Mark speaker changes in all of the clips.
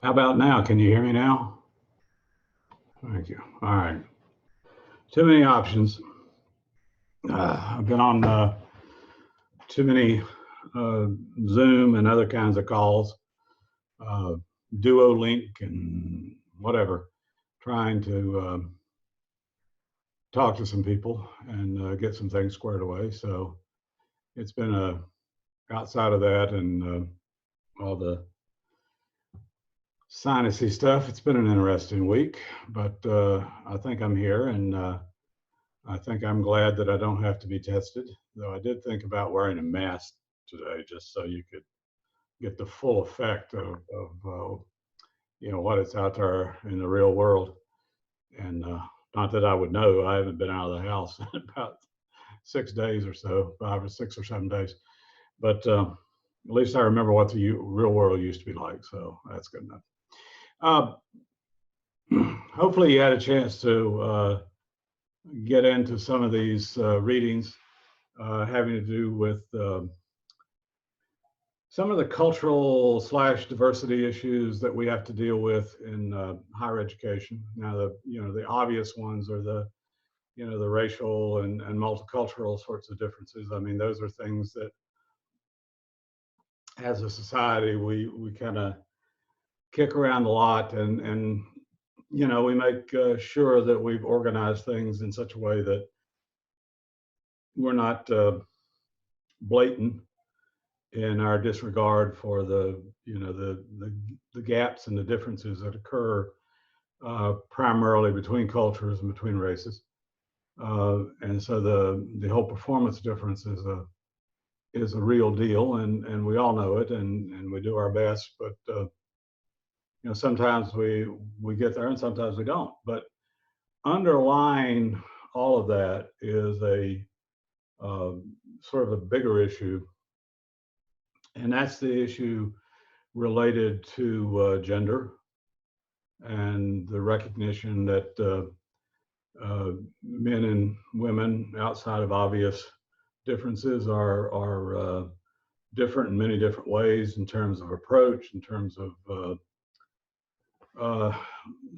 Speaker 1: How about now? Can you hear me now? Thank you. All right. Too many options. I've been on too many Zoom and other kinds of calls, uh, Duolink and whatever, trying to talk to some people and get some things squared away. So it's been outside of that and all the sinusy stuff. It's been an interesting week, but I think I'm here and I think I'm glad that I don't have to be tested, though I did think about wearing a mask today just so you could get the full effect of what it's out there in the real world. And not that I would know, I haven't been out of the house in about 6 days or so, 5 or 6 or 7 days. But at least I remember what the real world used to be like, so that's good enough. Hopefully you had a chance to get into some of these readings having to do with some of the cultural / diversity issues that we have to deal with in higher education. Now, the obvious ones are the racial and multicultural sorts of differences. I mean, those are things that, as a society, we kind of kick around a lot, and we make sure that we've organized things in such a way that we're not blatant in our disregard for the gaps and the differences that occur primarily between cultures and between races. And so the whole performance difference is a real deal, and we all know it, and we do our best, but sometimes we get there and sometimes we don't. But underlying all of that is a sort of a bigger issue, and that's the issue related to gender and the recognition that men and women, outside of obvious differences, are different in many different ways in terms of approach, in terms of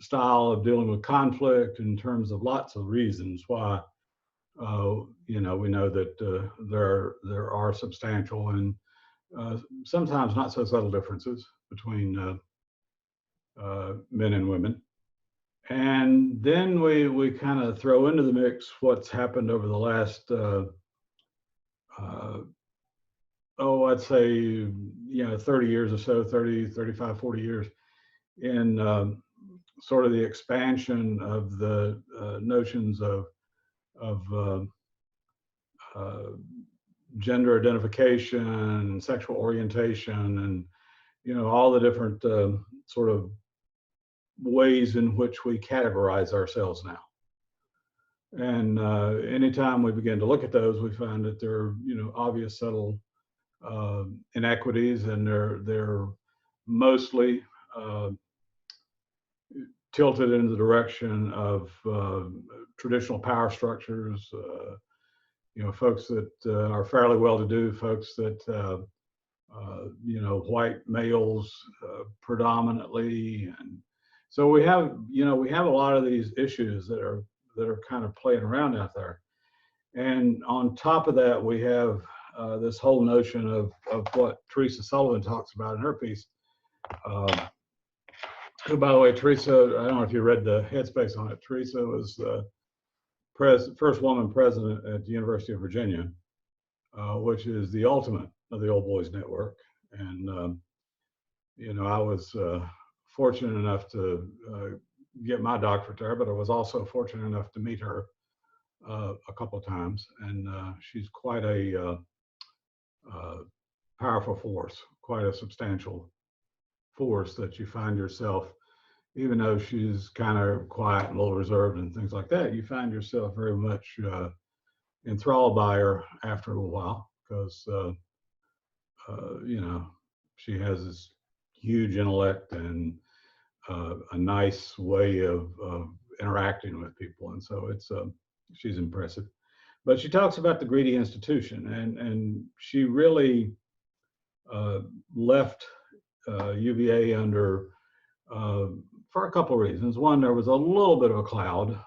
Speaker 1: style of dealing with conflict, in terms of lots of reasons why. We know that there are substantial and sometimes not so subtle differences between men and women. And then we kind of throw into the mix what's happened over the last, I'd say, 30 years or so, 30, 35, 40 years, in sort of the expansion of the notions of gender identification, sexual orientation, and all the different sort of ways in which we categorize ourselves now. And anytime we begin to look at those, we find that there are obvious subtle inequities, and they're mostly tilted in the direction of traditional power structures. Folks that are fairly well-to-do, folks that white males predominantly, and so we have a lot of these issues that are kind of playing around out there. And on top of that, we have this whole notion of what Teresa Sullivan talks about in her piece. Who, by the way, Teresa, I don't know if you read the Headspace on it. Teresa was the first woman president at the University of Virginia, which is the ultimate of the Old Boys Network. And I was fortunate enough to get my doctorate there, but I was also fortunate enough to meet her a couple of times, and she's quite a powerful force, quite a substantial force that you find yourself, even though she's kind of quiet and a little reserved and things like that, you find yourself very much enthralled by her after a little while, because she has this huge intellect and a nice way of interacting with people, and so she's impressive. But she talks about the greedy institution, and she really left UVA under for a couple of reasons. One, there was a little bit of a cloud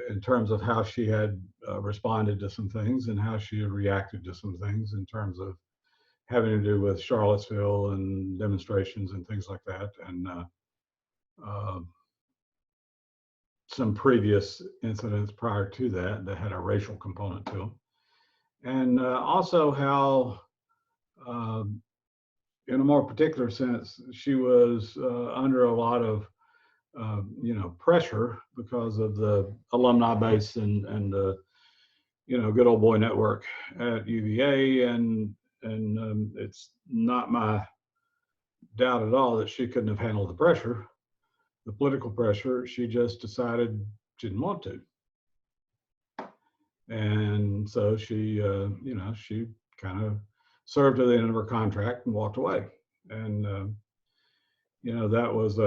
Speaker 1: in terms of how she had responded to some things and how she had reacted to some things in terms of having to do with Charlottesville and demonstrations and things like that, and uh, some previous incidents prior to that that had a racial component to them. And also how, in a more particular sense, she was under a lot of pressure because of the alumni base and the good old boy network at UVA, and it's not my doubt at all that she couldn't have handled the pressure, the political pressure. She just decided she didn't want to, and so she kind of served to the end of her contract and walked away, and that was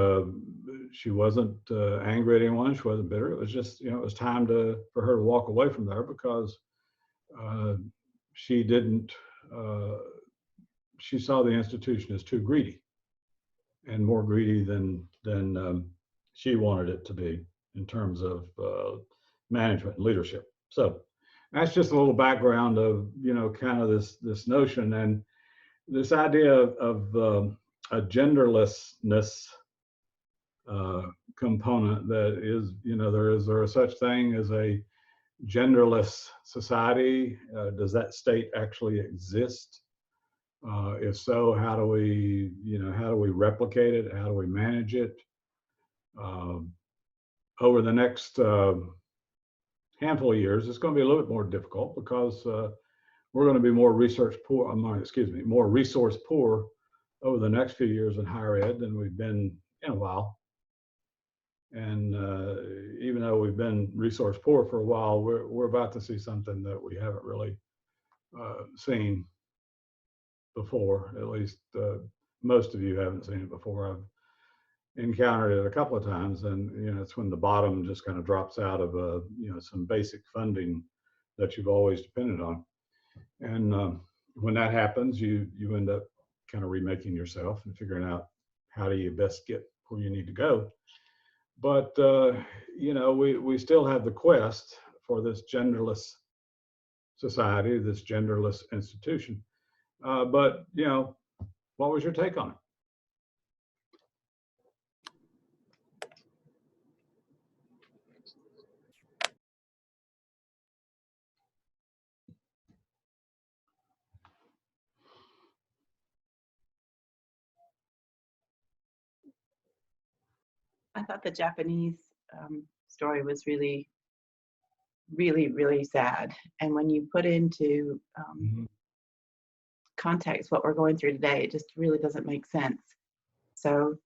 Speaker 1: she wasn't angry at anyone. She wasn't bitter. It was just it was time for her to walk away from there because she didn't. She saw the institution as too greedy, and more greedy than she wanted it to be in terms of management and leadership. So that's just a little background of kind of this notion and this idea of a genderlessness component that is, there is such thing as a genderless society. Does that state actually exist? If so, how do we replicate it? How do we manage it? Over the next handful of years, it's going to be a little bit more difficult because we're going to be more resource poor over the next few years in higher ed than we've been in a while. And even though we've been resource poor for a while, we're about to see something that we haven't really seen before. At least most of you haven't seen it before. I've encountered it a couple of times, and it's when the bottom just kind of drops out of some basic funding that you've always depended on. And when that happens, you end up kind of remaking yourself and figuring out how do you best get where you need to go. But we still have the quest for this genderless society, this genderless institution. But what was your take on it?
Speaker 2: I thought the Japanese story was really, really, really sad. And when you put into context what we're going through today, it just really doesn't make sense. So,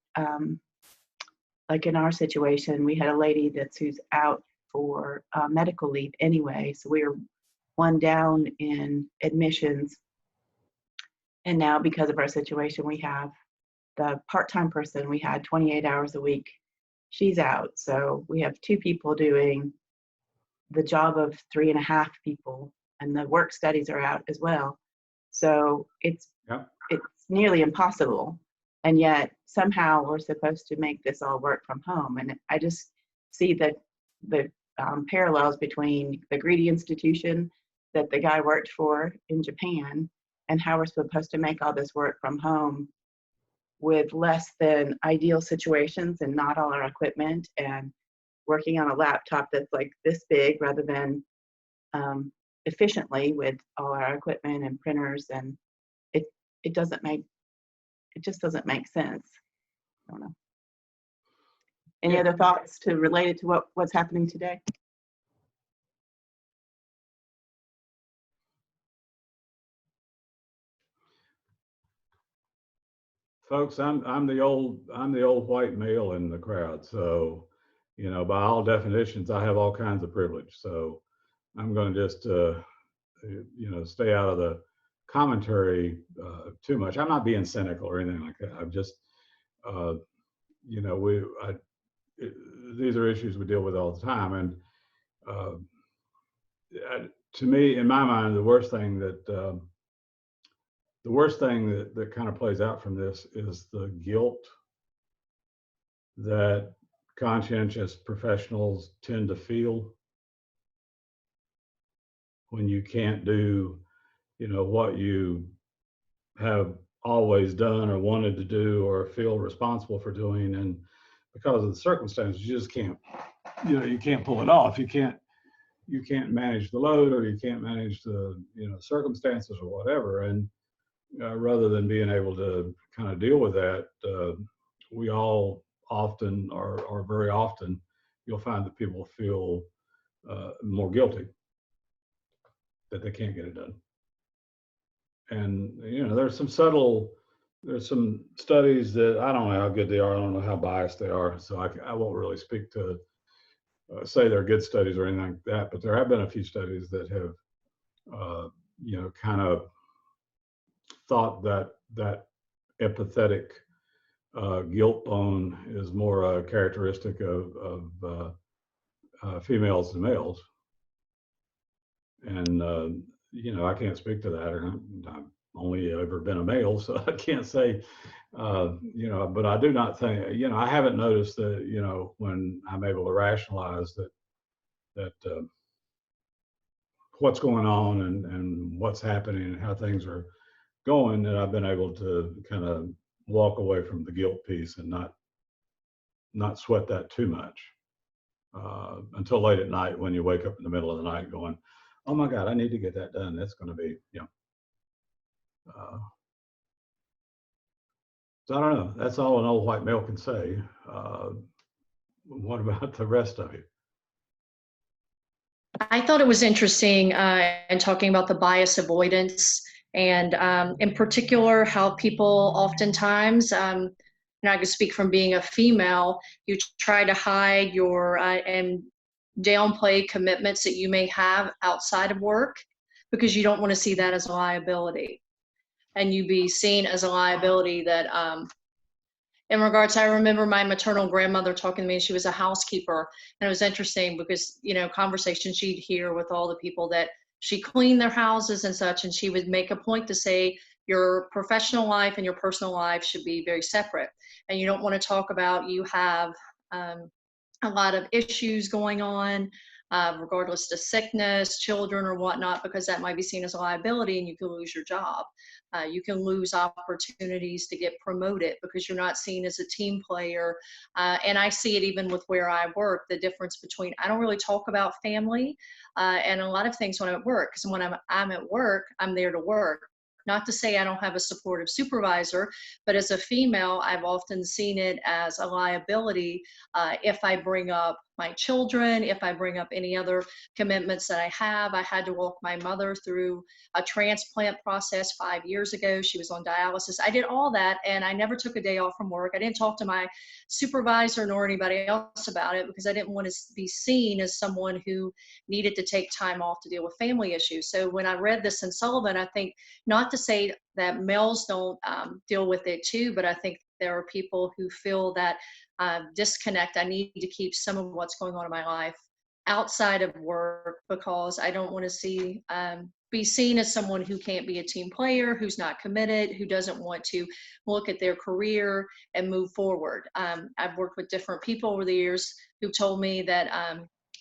Speaker 2: like in our situation, we had a lady who's out for medical leave anyway. So we were one down in admissions. And now because of our situation, we have the part-time person we had 28 hours a week. She's out. So we have 2 people doing the job of 3.5 people, and the work studies are out as well. So it's nearly impossible. And yet somehow we're supposed to make this all work from home. And I just see the parallels between the greedy institution that the guy worked for in Japan and how we're supposed to make all this work from home with less than ideal situations and not all our equipment, and working on a laptop that's like this big rather than efficiently with all our equipment and printers, and it just doesn't make sense. I don't know. Any other thoughts to relate it to what's happening today?
Speaker 1: Folks, I'm the old white male in the crowd, so by all definitions, I have all kinds of privilege. So I'm going to just stay out of the commentary too much. I'm not being cynical or anything like that. I'm just these are issues we deal with all the time, and to me, in my mind, the worst thing that kind of plays out from this is the guilt that conscientious professionals tend to feel when you can't do, what you have always done or wanted to do or feel responsible for doing, and because of the circumstances, you just can't, you can't pull it off. You can't manage the load, or you can't manage the circumstances or whatever. And rather than being able to kind of deal with that, we all often, or very often, you'll find that people feel more guilty that they can't get it done. And there's some studies that I don't know how good they are. I don't know how biased they are, so I won't really speak to say they're good studies or anything like that. But there have been a few studies that have kind of thought that empathetic guilt bone is more a characteristic of females than males. And I can't speak to that. I've only ever been a male, so I can't say. But I do not think. I haven't noticed that. When I'm able to rationalize that what's going on and what's happening and how things are going, that I've been able to kind of walk away from the guilt piece and not sweat that too much until late at night, when you wake up in the middle of the night going, oh my God, I need to get that done. That's going to be, so I don't know. That's all an old white male can say. What about the rest of you?
Speaker 3: I thought it was interesting in talking about the bias avoidance, and in particular, how people oftentimes, and I can speak from being a female, you try to hide your and downplay commitments that you may have outside of work because you don't want to see that as a liability, and you be seen as a liability that in regards, I remember my maternal grandmother talking to me. She was a housekeeper, and it was interesting because conversations she'd hear with all the people that she cleaned their houses and such, and she would make a point to say your professional life and your personal life should be very separate, and you don't want to talk about you have a lot of issues going on, regardless to sickness, children, or whatnot, because that might be seen as a liability and you can lose your job. You can lose opportunities to get promoted because you're not seen as a team player. And I see it even with where I work, the difference between, I don't really talk about family and a lot of things when I'm at work, because when I'm at work, I'm there to work. Not to say I don't have a supportive supervisor, but as a female, I've often seen it as a liability if I bring up my children, if I bring up any other commitments that I have. I had to walk my mother through a transplant process 5 years ago. She was on dialysis. I did all that, and I never took a day off from work. I didn't talk to my supervisor nor anybody else about it because I didn't want to be seen as someone who needed to take time off to deal with family issues. So when I read this in Sullivan, I think, not to say that males don't deal with it too, but I think there are people who feel that disconnect. I need to keep some of what's going on in my life outside of work because I don't want to be seen as someone who can't be a team player, who's not committed, who doesn't want to look at their career and move forward. I've worked with different people over the years who told me that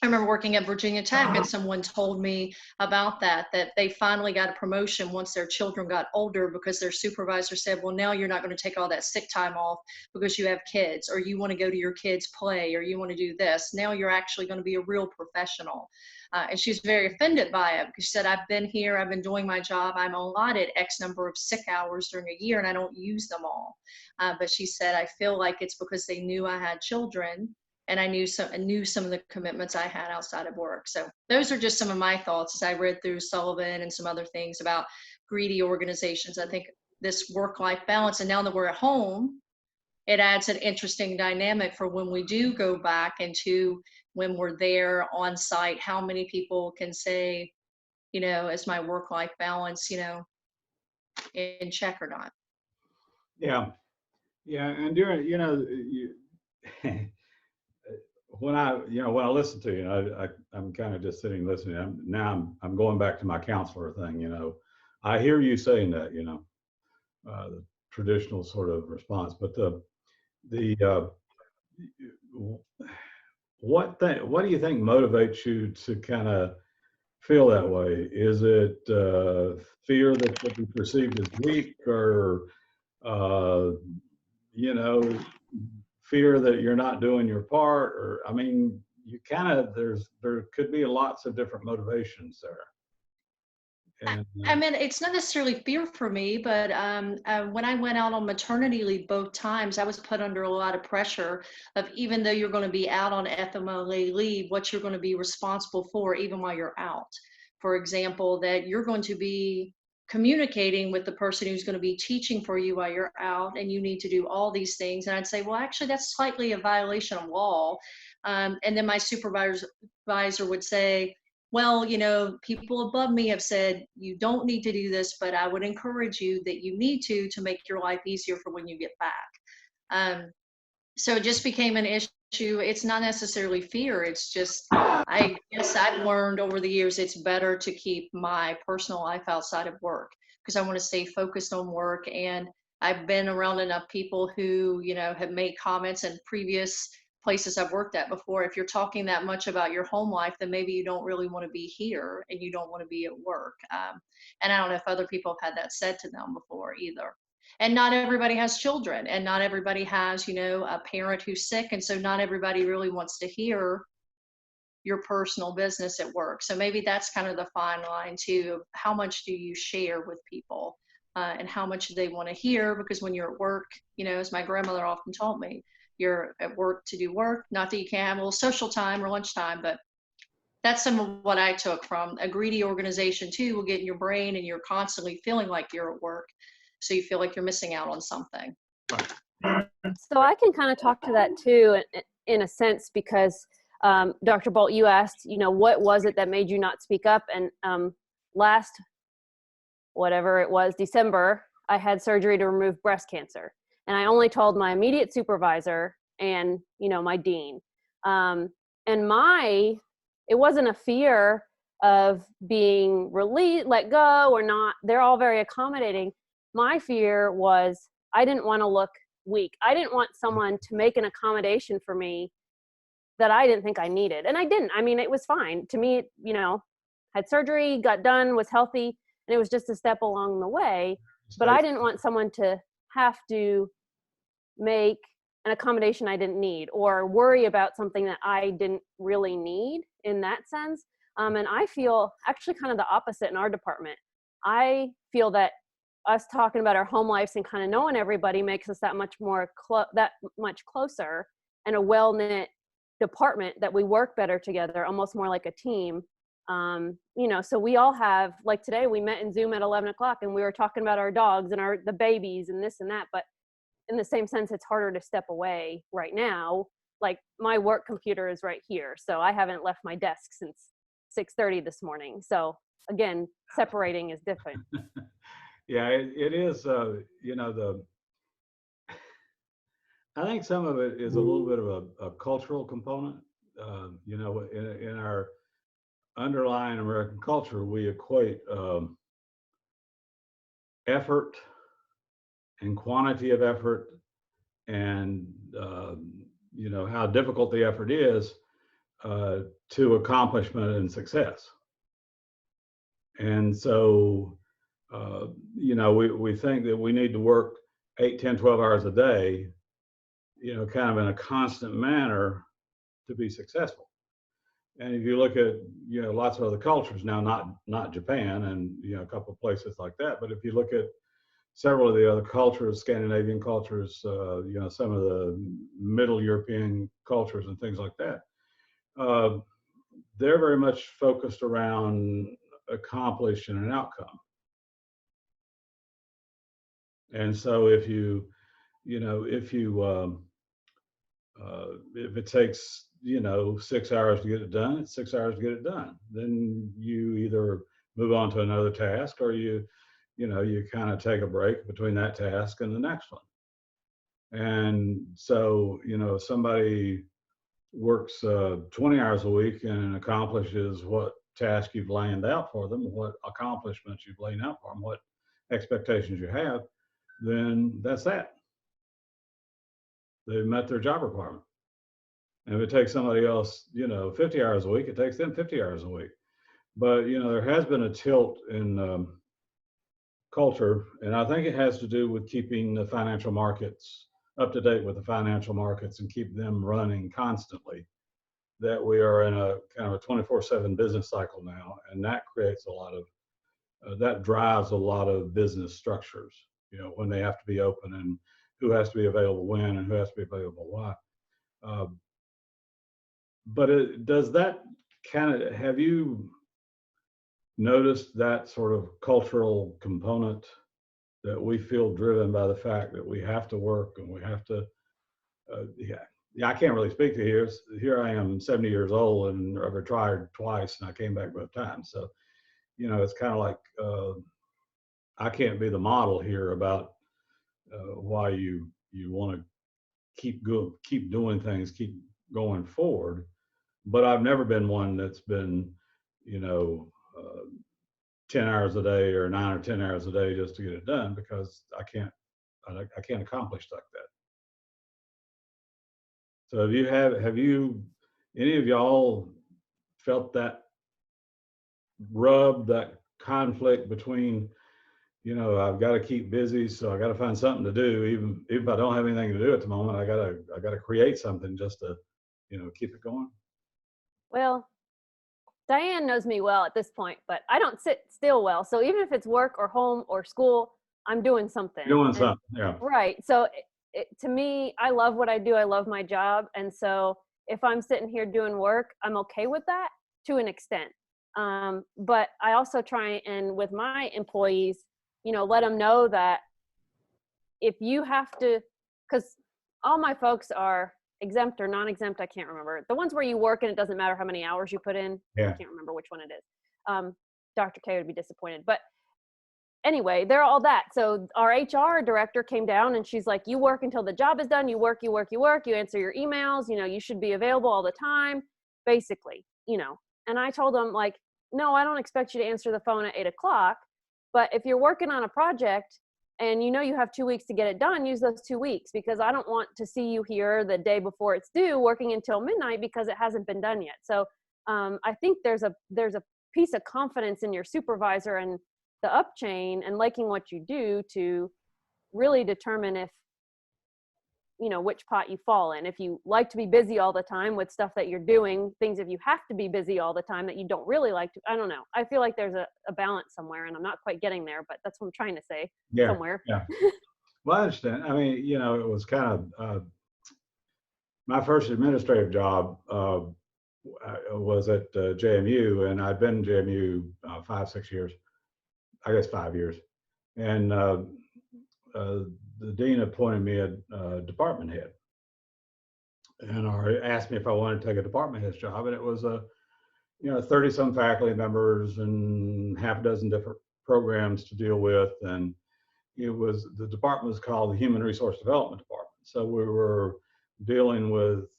Speaker 3: I remember working at Virginia Tech and someone told me about that they finally got a promotion once their children got older because their supervisor said, well, now you're not going to take all that sick time off because you have kids, or you want to go to your kids' play, or you want to do this. Now you're actually going to be a real professional. And she was very offended by it because she said, I've been here, I've been doing my job, I'm allotted X number of sick hours during a year and I don't use them all. But she said, I feel like it's because they knew I had children and I knew some of the commitments I had outside of work. So those are just some of my thoughts as I read through Sullivan and some other things about greedy organizations. I think this work-life balance, and now that we're at home, it adds an interesting dynamic for when we do go back into when we're there on site, how many people can say, is my work-life balance, in check or not?
Speaker 1: Yeah. And during, when I listen to you, I'm kind of just sitting listening. I'm going back to my counselor thing. I hear you saying that, the traditional sort of response, but the what do you think motivates you to kind of feel that way? Is it fear that you'll be perceived as weak, or uh, you know, fear that you're not doing your part? Or I mean, you kind of there could be lots of different motivations there. And
Speaker 3: I mean, it's not necessarily fear for me, but when I went out on maternity leave both times, I was put under a lot of pressure of, even though you're going to be out on FMLA leave, what you're going to be responsible for even while you're out. For example, that you're going to be communicating with the person who's going to be teaching for you while you're out, and you need to do all these things. And I'd say, well, actually, that's slightly a violation of law. And then my supervisor would say, well, people above me have said you don't need to do this, but I would encourage you that you need to make your life easier for when you get back. So it just became an issue. It's not necessarily fear. It's just, I guess I've learned over the years, it's better to keep my personal life outside of work, because I want to stay focused on work. And I've been around enough people who, have made comments in previous places I've worked at before. If you're talking that much about your home life, then maybe you don't really want to be here and you don't want to be at work. And I don't know if other people have had that said to them before either. And not everybody has children, and not everybody has, a parent who's sick. And so not everybody really wants to hear your personal business at work. So maybe that's kind of the fine line too, of how much do you share with people, and how much do they want to hear? Because when you're at work, as my grandmother often told me, you're at work to do work. Not that you can't have a little social time or lunchtime, but that's some of what I took from a greedy organization too, will get in your brain and you're constantly feeling like you're at work. So you feel like you're missing out on something.
Speaker 4: So I can kind of talk to that too, in a sense, because Dr. Bolt, you asked, what was it that made you not speak up? And last, whatever it was, December, I had surgery to remove breast cancer. And I only told my immediate supervisor and, my dean. And it wasn't a fear of being released, let go or not. They're all very accommodating. My fear was I didn't want to look weak. I didn't want someone to make an accommodation for me that I didn't think I needed. And I didn't. I mean, it was fine. To me, had surgery, got done, was healthy, and it was just a step along the way. But I didn't want someone to have to make an accommodation I didn't need, or worry about something that I didn't really need in that sense. And I feel actually kind of the opposite in our department. I feel that us talking about our home lives and kind of knowing everybody makes us that much more that much closer, and a well-knit department that we work better together, almost more like a team. So we all have, like today we met in Zoom at 11 o'clock and we were talking about our dogs and the babies and this and that. But in the same sense, it's harder to step away right now. Like my work computer is right here. So I haven't left my desk since 6:30 this morning. So again, separating is different.
Speaker 1: Yeah, it is, I think some of it is a little bit of a cultural component. In our underlying American culture, we equate effort and quantity of effort and, how difficult the effort is to accomplishment and success. And so, we think that we need to work 8, 10, 12 hours a day, kind of in a constant manner to be successful. And if you look at, lots of other cultures now, not Japan and, a couple of places like that, but if you look at several of the other cultures, Scandinavian cultures, some of the Middle European cultures and things like that, they're very much focused around accomplishing an outcome. And so if it takes 6 hours to get it done, it's 6 hours to get it done. Then you either move on to another task, or you kind of take a break between that task and the next one. And so if somebody works 20 hours a week and accomplishes what task you've laid out for them, what accomplishments you've laid out for them, what expectations you have, then that's that. They've met their job requirement. And if it takes somebody else, 50 hours a week, it takes them 50 hours a week. But, there has been a tilt in culture, and I think it has to do with keeping the financial markets up to date with the financial markets and keep them running constantly. That we are in a kind of a 24/7 business cycle now, and that creates a lot of that drives a lot of business structures. When they have to be open and who has to be available when and who has to be available why. Uh, but does that have you noticed that sort of cultural component that we feel driven by the fact that we have to work and we have to, yeah, I can't really speak to here I am 70 years old and I've retired twice and I came back both times. So, it's kind of like, I can't be the model here about why you want to keep doing things, keep going forward. But I've never been one that's been, 10 hours a day or 9 or 10 hours a day just to get it done, because I can't accomplish like that. So have you any of y'all felt that rub, that conflict between, I've got to keep busy, so I got to find something to do, even if I don't have anything to do at the moment, I got to create something just to, keep it going?
Speaker 4: Well, Diane knows me well at this point, but I don't sit still well. So even if it's work or home or school, I'm doing something.
Speaker 1: Doing something, yeah.
Speaker 4: Right. So to me, I love what I do. I love my job. And so if I'm sitting here doing work, I'm okay with that to an extent. But I also try and with my employees, let them know that if you have to, because all my folks are exempt or non-exempt, I can't remember. The ones where you work and it doesn't matter how many hours you put in.
Speaker 1: Yeah.
Speaker 4: I can't remember which one it is. Dr. K would be disappointed. But anyway, they're all that. So our HR director came down and she's like, you work until the job is done. You work, you answer your emails, you should be available all the time, basically, And I told them, like, no, I don't expect you to answer the phone at 8 o'clock. But if you're working on a project and you have 2 weeks to get it done, use those 2 weeks, because I don't want to see you here the day before it's due working until midnight because it hasn't been done yet. So I think there's a piece of confidence in your supervisor and the up chain and liking what you do to really determine if, which pot you fall in. If you like to be busy all the time with stuff that you're doing, things if you have to be busy all the time that you don't really like to, I don't know. I feel like there's a balance somewhere and I'm not quite getting there, but that's what I'm trying to say somewhere.
Speaker 1: Yeah. Well, I understand. I mean, it was kind of, my first administrative job was at JMU, and I'd been in JMU 5-6 years, I guess 5 years. And the dean appointed me a department head, and asked me if I wanted to take a department head's job. And it was 30 some faculty members and half a dozen different programs to deal with. And the department was called the Human Resource Development Department. So we were dealing with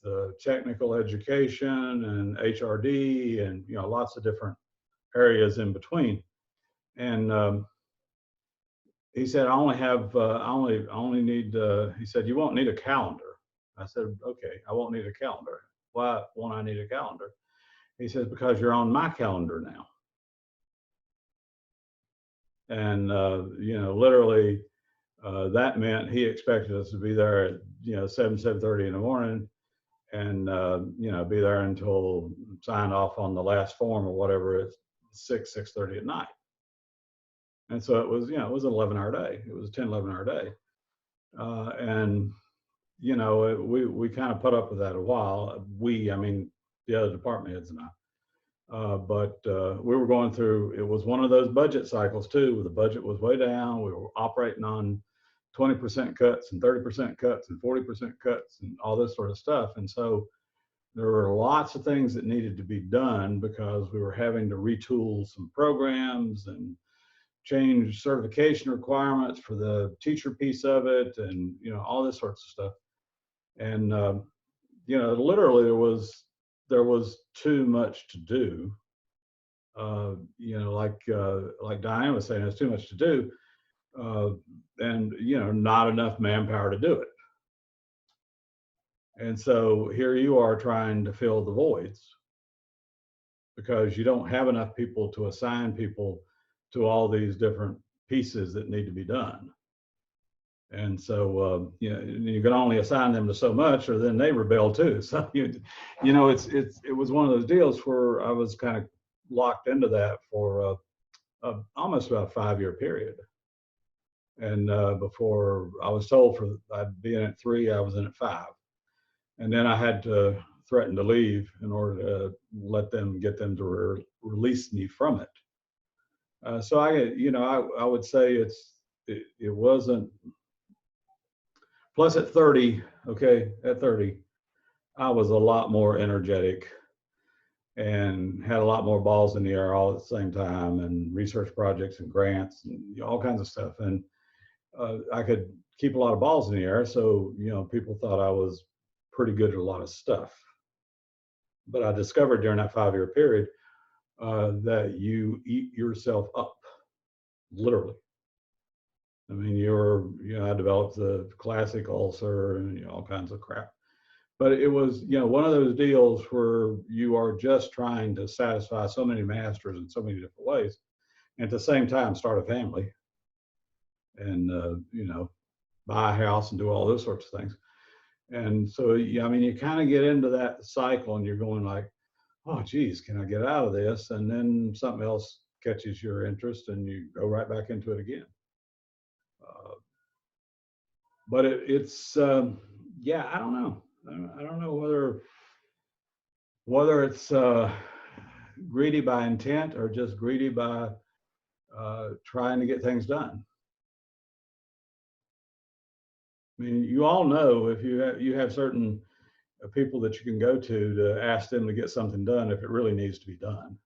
Speaker 1: technical education and HRD and lots of different areas in between. And he said, I only need, he said, you won't need a calendar. I said, okay, I won't need a calendar. Why won't I need a calendar? He says, because you're on my calendar now. And, literally that meant he expected us to be there at, 7:30 in the morning and, be there until signed off on the last form or whatever at 6:30 at night. And so it was, it was an 11-hour day. It was a 10, 11-hour day. And, we kind of put up with that a while. I mean, the other department heads and I. But we were going through, it was one of those budget cycles too, where the budget was way down. We were operating on 20% cuts and 30% cuts and 40% cuts and all this sort of stuff. And so there were lots of things that needed to be done because we were having to retool some programs and change certification requirements for the teacher piece of it, and all this sorts of stuff. And literally there was too much to do. Like Diane was saying, there's too much to do, and not enough manpower to do it. And so here you are trying to fill the voids because you don't have enough people to assign people to all these different pieces that need to be done. And so, you can only assign them to so much, or then they rebel too. So, it was one of those deals where I was kind of locked into that for almost about a 5-year period. And before I was told I'd be in at 3, I was in at 5. And then I had to threaten to leave in order to get them to release me from it. So I would say it wasn't. Plus at 30, at 30, I was a lot more energetic and had a lot more balls in the air all at the same time, and research projects and grants and all kinds of stuff. And I could keep a lot of balls in the air. So, people thought I was pretty good at a lot of stuff. But I discovered during that 5-year period that you eat yourself up, literally. I mean, I developed the classic ulcer and all kinds of crap. But it was, one of those deals where you are just trying to satisfy so many masters in so many different ways, and at the same time start a family and, buy a house and do all those sorts of things. And so, you kind of get into that cycle and you're going like, oh, geez, can I get out of this? And then something else catches your interest and you go right back into it again. But it's I don't know. I don't know whether it's greedy by intent or just greedy by trying to get things done. I mean, you all know if you have certain people that you can go to ask them to get something done if it really needs to be done.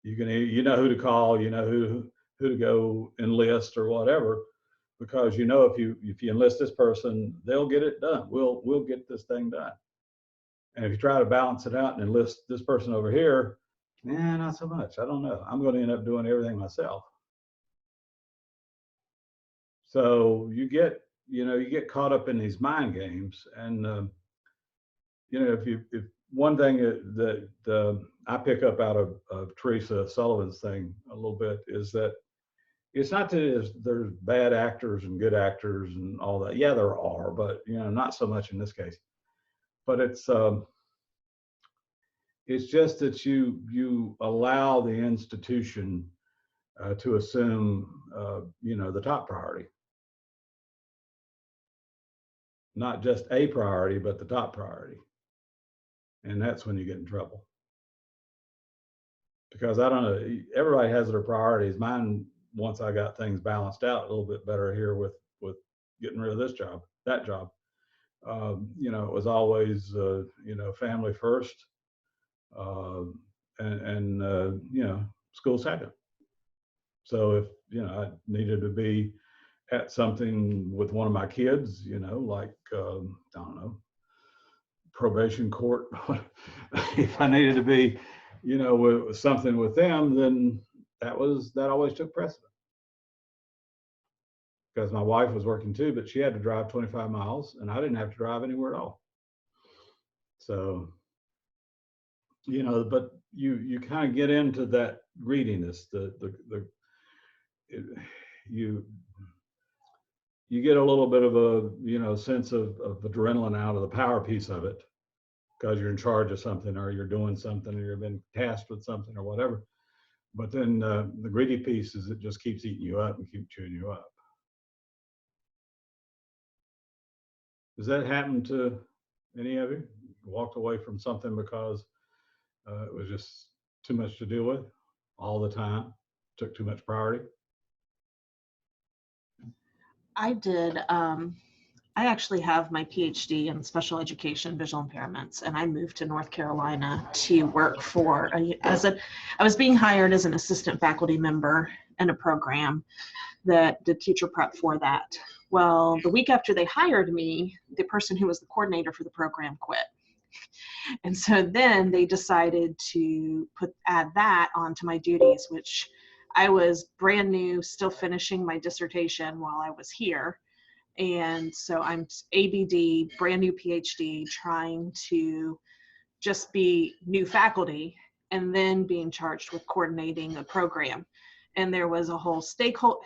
Speaker 1: You know who to call, you know who to go enlist or whatever, because if you enlist this person, they'll get it done. We'll get this thing done. And if you try to balance it out and enlist this person over here, not so much. I don't know. I'm going to end up doing everything myself. So you get caught up in these mind games. And if one thing that I pick up out of Teresa Sullivan's thing a little bit is that it's not that there's bad actors and good actors and all that. Yeah, there are, but not so much in this case. But it's just that you allow the institution to assume the top priority, not just a priority, but the top priority, and that's when you get in trouble. Because I don't know, everybody has their priorities. Mine, once I got things balanced out a little bit better here with getting rid of this job, that job, it was always, family first, and school second. So if, I needed to be at something with one of my kids, like, I don't know, probation court, if I needed to be, with something with them, then that always took precedent. Because my wife was working too, but she had to drive 25 miles and I didn't have to drive anywhere at all. So, but you kind of get into that greediness, you get a little bit of a, sense of adrenaline out of the power piece of it, because you're in charge of something or you're doing something or you've been tasked with something or whatever. But then the greedy piece is it just keeps eating you up and keep chewing you up. Does that happen to any of you? Walked away from something because it was just too much to deal with all the time, took too much priority?
Speaker 5: I did. I actually have my PhD in special education visual impairments, and I moved to North Carolina to work I was being hired as an assistant faculty member in a program that did teacher prep for that. Well, the week after they hired me, the person who was the coordinator for the program quit. And so then they decided to add that onto my duties, which I was brand new, still finishing my dissertation while I was here. And so I'm ABD, brand new PhD, trying to just be new faculty and then being charged with coordinating a program. And there was a whole statewide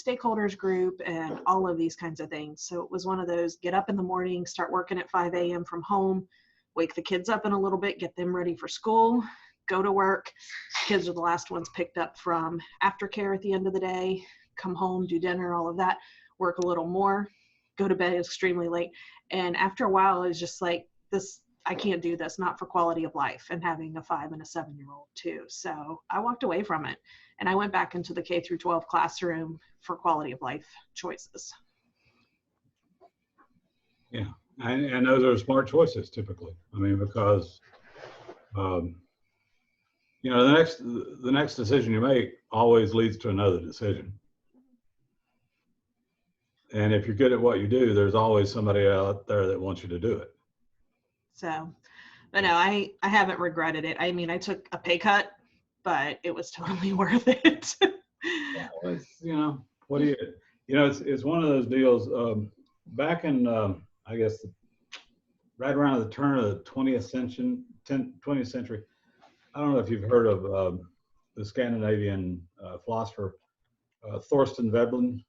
Speaker 5: stakeholders group and all of these kinds of things. So it was one of those get up in the morning, start working at 5 a.m. from home, wake the kids up in a little bit, get them ready for school, go to work. Kids are the last ones picked up from aftercare at the end of the day, come home, do dinner, all of that, work a little more, go to bed extremely late. And after a while, it was just like, this, I can't do this, not for quality of life, and having a 5 and a 7-year-old too. So I walked away from it and I went back into the K through 12 classroom for quality of life choices.
Speaker 1: Yeah, and those are smart choices typically. I mean, because you know, the next decision you make always leads to another decision. And if you're good at what you do, there's always somebody out there that wants you to do it.
Speaker 5: So, but no, I haven't regretted it. I mean, I took a pay cut, but it was totally worth it.
Speaker 1: Yeah, well, it's, you know, what do you know, it's one of those deals. Back in, I guess, right around the turn of the 20th century, I don't know if you've heard of the Scandinavian philosopher Thorstein Veblen.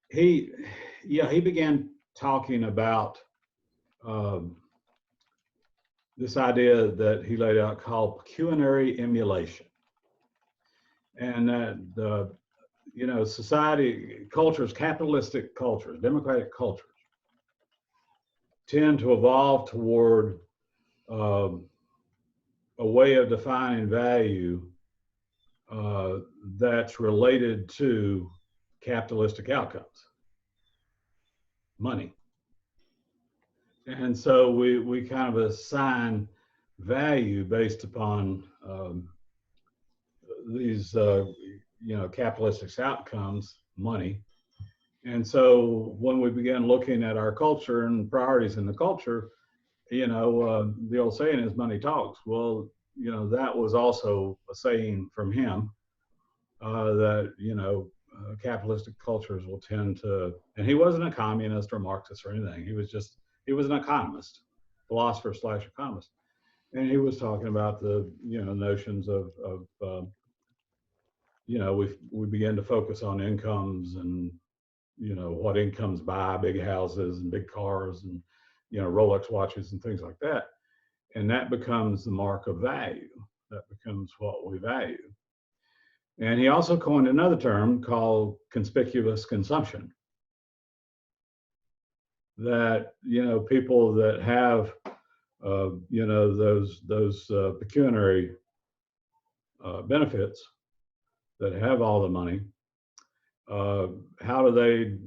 Speaker 1: He began talking about this idea that he laid out called pecuniary emulation, and that you know, society, cultures, capitalistic cultures, democratic cultures, tend to evolve toward a way of defining value that's related to capitalistic outcomes, money. And so we kind of assign value based upon these you know, capitalistic outcomes, money. And so when we began looking at our culture and priorities in the culture, you know, the old saying is money talks. Well, you know, that was also a saying from him that, you know, capitalistic cultures will tend to, and he wasn't a communist or Marxist or anything. He was an economist, philosopher / economist. And he was talking about the, you know, notions of you know, we began to focus on incomes and, you know, what incomes buy, big houses and big cars and, you know, Rolex watches and things like that. And that becomes the mark of value. That becomes what we value. And he also coined another term called conspicuous consumption. That, you know, people that have, you know, those pecuniary benefits, that have all the money, how do they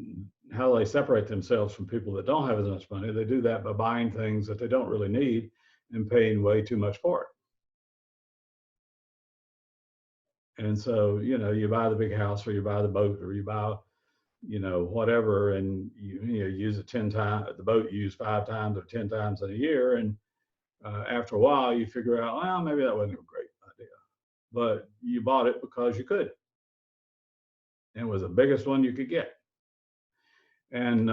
Speaker 1: separate themselves from people that don't have as much money? They do that by buying things that they don't really need and paying way too much for it. And so, you know, you buy the big house, or you buy the boat, or you buy, you know, whatever, and you use it 10 times, the boat you use 5 times or 10 times in a year. And after a while you figure out, well, maybe that wasn't a great idea, but you bought it because you could. And it was the biggest one you could get. And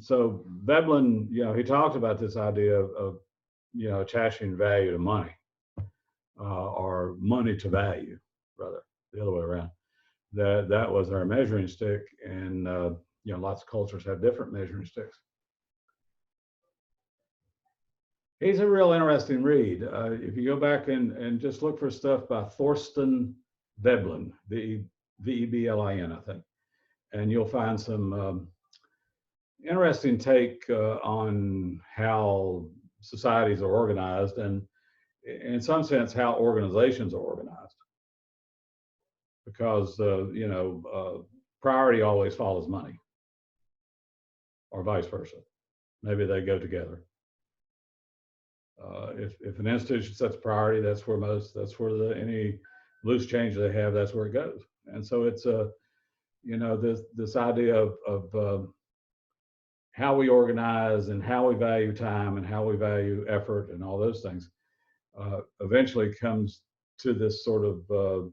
Speaker 1: so Veblen, you know, he talked about this idea of you know, attaching value to money, or money to value, rather, the other way around. That was our measuring stick, and you know, lots of cultures have different measuring sticks. He's a real interesting read. If you go back and just look for stuff by Thorstein Veblen, Veblen, I think, and you'll find some interesting take on how societies are organized, and in some sense how organizations are organized, because you know, priority always follows money, or vice versa. Maybe they go together. If an institution sets priority, that's where any loose change they have, that's where it goes. And so it's you know, this idea of how we organize and how we value time and how we value effort and all those things eventually comes to this sort of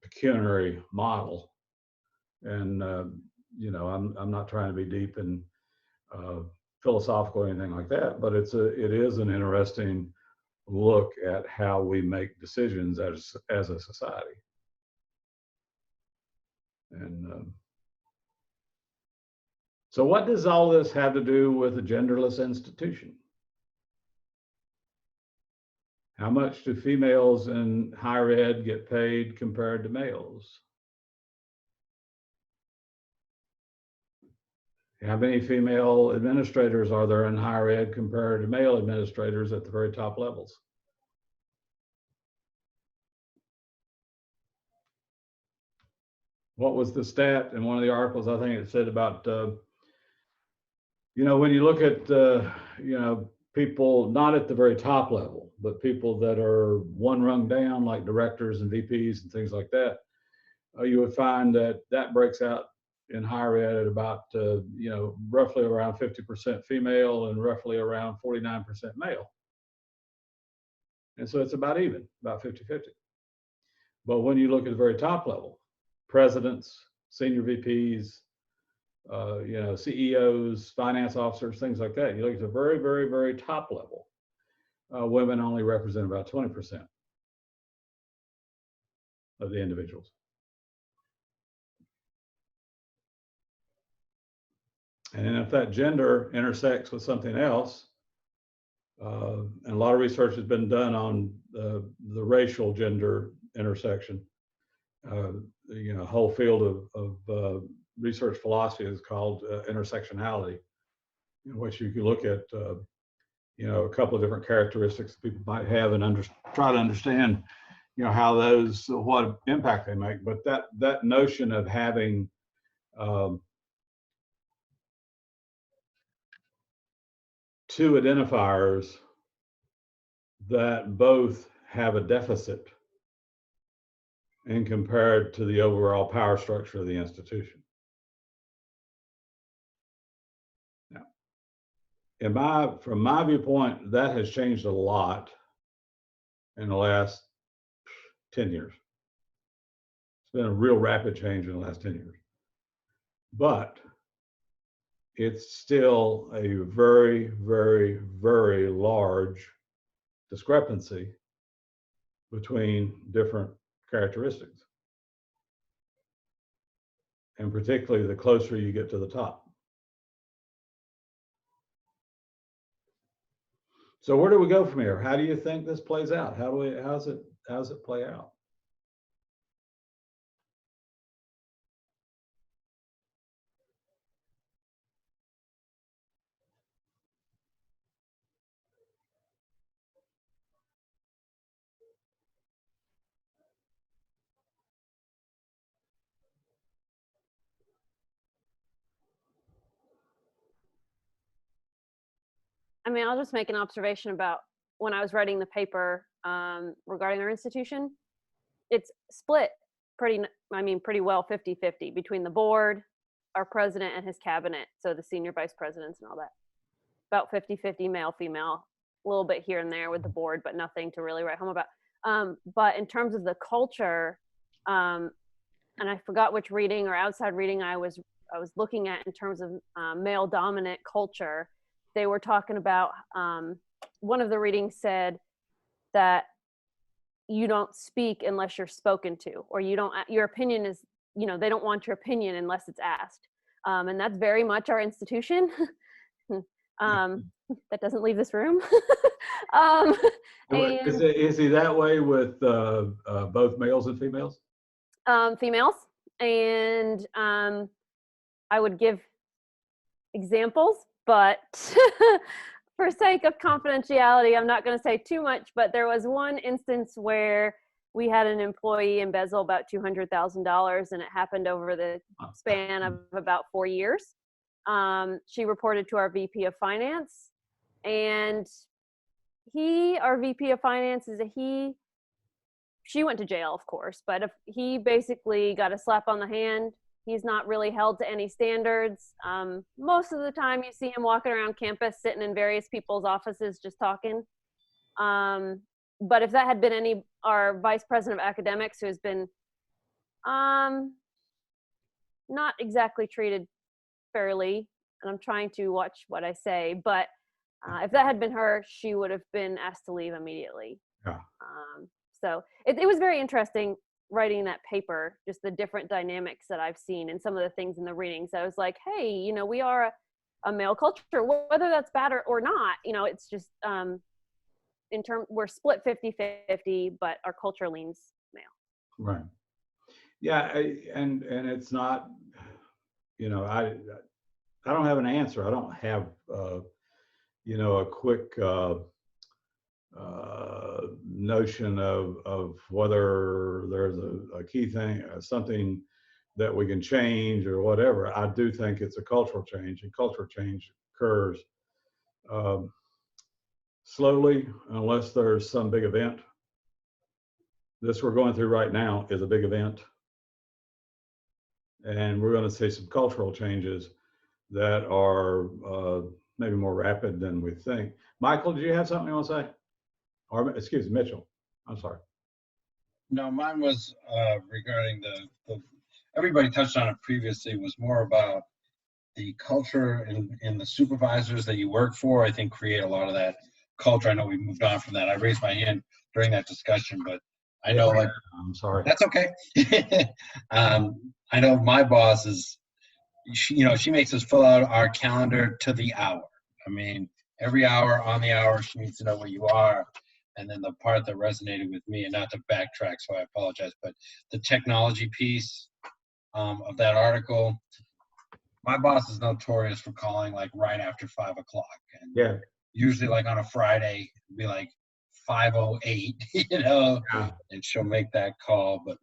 Speaker 1: pecuniary model And, you know, I'm not trying to be deep and philosophical or anything like that, but it is an interesting look at how we make decisions as a society. And so what does all this have to do with a genderless institution? How much do females in higher ed get paid compared to males? How many female administrators are there in higher ed compared to male administrators at the very top levels? What was the stat in one of the articles? I think it said about, you know, when you look at, you know, people not at the very top level, but people that are one rung down, like directors and VPs and things like that, you would find that that breaks out in higher ed at about, you know, roughly around 50% female and roughly around 49% male. And so it's about even, about 50-50. But when you look at the very top level, presidents, senior VPs, you know, CEOs, finance officers, things like that, you look at the very, very, very top level, women only represent about 20% of the individuals. And then if that gender intersects with something else, and a lot of research has been done on the racial gender intersection, you know, a whole field of research philosophy is called intersectionality, in which you can look at, you know, a couple of different characteristics that people might have and try to understand, you know, how those, what impact they make. But that notion of having two identifiers that both have a deficit and compared to the overall power structure of the institution. Now, from my viewpoint, that has changed a lot in the last 10 years. It's been a real rapid change in the last 10 years. But it's still a very, very, very large discrepancy between different characteristics. And particularly the closer you get to the top. So where do we go from here? How do you think this plays out? How does it play out?
Speaker 4: I mean, I'll just make an observation about when I was writing the paper regarding our institution. It's split pretty well 50-50 between the board, our president and his cabinet, so the senior vice presidents and all that. About 50-50 male, female, a little bit here and there with the board, but nothing to really write home about. But in terms of the culture, and I forgot which reading or outside reading I was looking at in terms of male dominant culture. They were talking about, one of the readings said that you don't speak unless you're spoken to, or your opinion is, you know, they don't want your opinion unless it's asked. And that's very much our institution. That doesn't leave this room.
Speaker 1: Is he that way with both males and females?
Speaker 4: Females. And I would give examples, but for sake of confidentiality, I'm not going to say too much, but there was one instance where we had an employee embezzle about $200,000, and it happened over the span of about 4 years. She reported to our VP of Finance, and our VP of Finance is she went to jail, of course, but if he basically got a slap on the hand. He's not really held to any standards. Most of the time you see him walking around campus, sitting in various people's offices, just talking. But if that had been our vice president of academics, who has been not exactly treated fairly, and I'm trying to watch what I say, but if that had been her, she would have been asked to leave immediately.
Speaker 1: Yeah.
Speaker 4: So it was very interesting writing that paper, just the different dynamics that I've seen and some of the things in the readings. I was like, hey, you know, we are a male culture, whether that's bad or not, you know, it's just we're split 50-50, but our culture leans male.
Speaker 1: Right. Yeah, and it's not, you know, I don't have an answer. I don't have, you know, a quick notion of whether there's a key thing, something that we can change or whatever. I do think it's a cultural change, and cultural change occurs slowly, unless there's some big event. This we're going through right now is a big event. And we're going to see some cultural changes that are maybe more rapid than we think. Michael, do you have something you want to say? Or, excuse me, Mitchell. I'm sorry.
Speaker 6: No, mine was regarding the everybody touched on it previously, was more about the culture and the supervisors that you work for, I think, create a lot of that culture. I know we moved on from that. I raised my hand during that discussion, but I know, like,
Speaker 1: I'm sorry.
Speaker 6: that's okay. I know my boss is, you know, she makes us fill out our calendar to the hour. I mean, every hour on the hour, she needs to know where you are. And then the part that resonated with me, and not to backtrack, so I apologize, but the technology piece of that article, my boss is notorious for calling like right after 5 o'clock. And
Speaker 1: Yeah.
Speaker 6: usually like on a Friday, it'd be like 5:08, you know,
Speaker 1: Yeah.
Speaker 6: and she'll make that call. But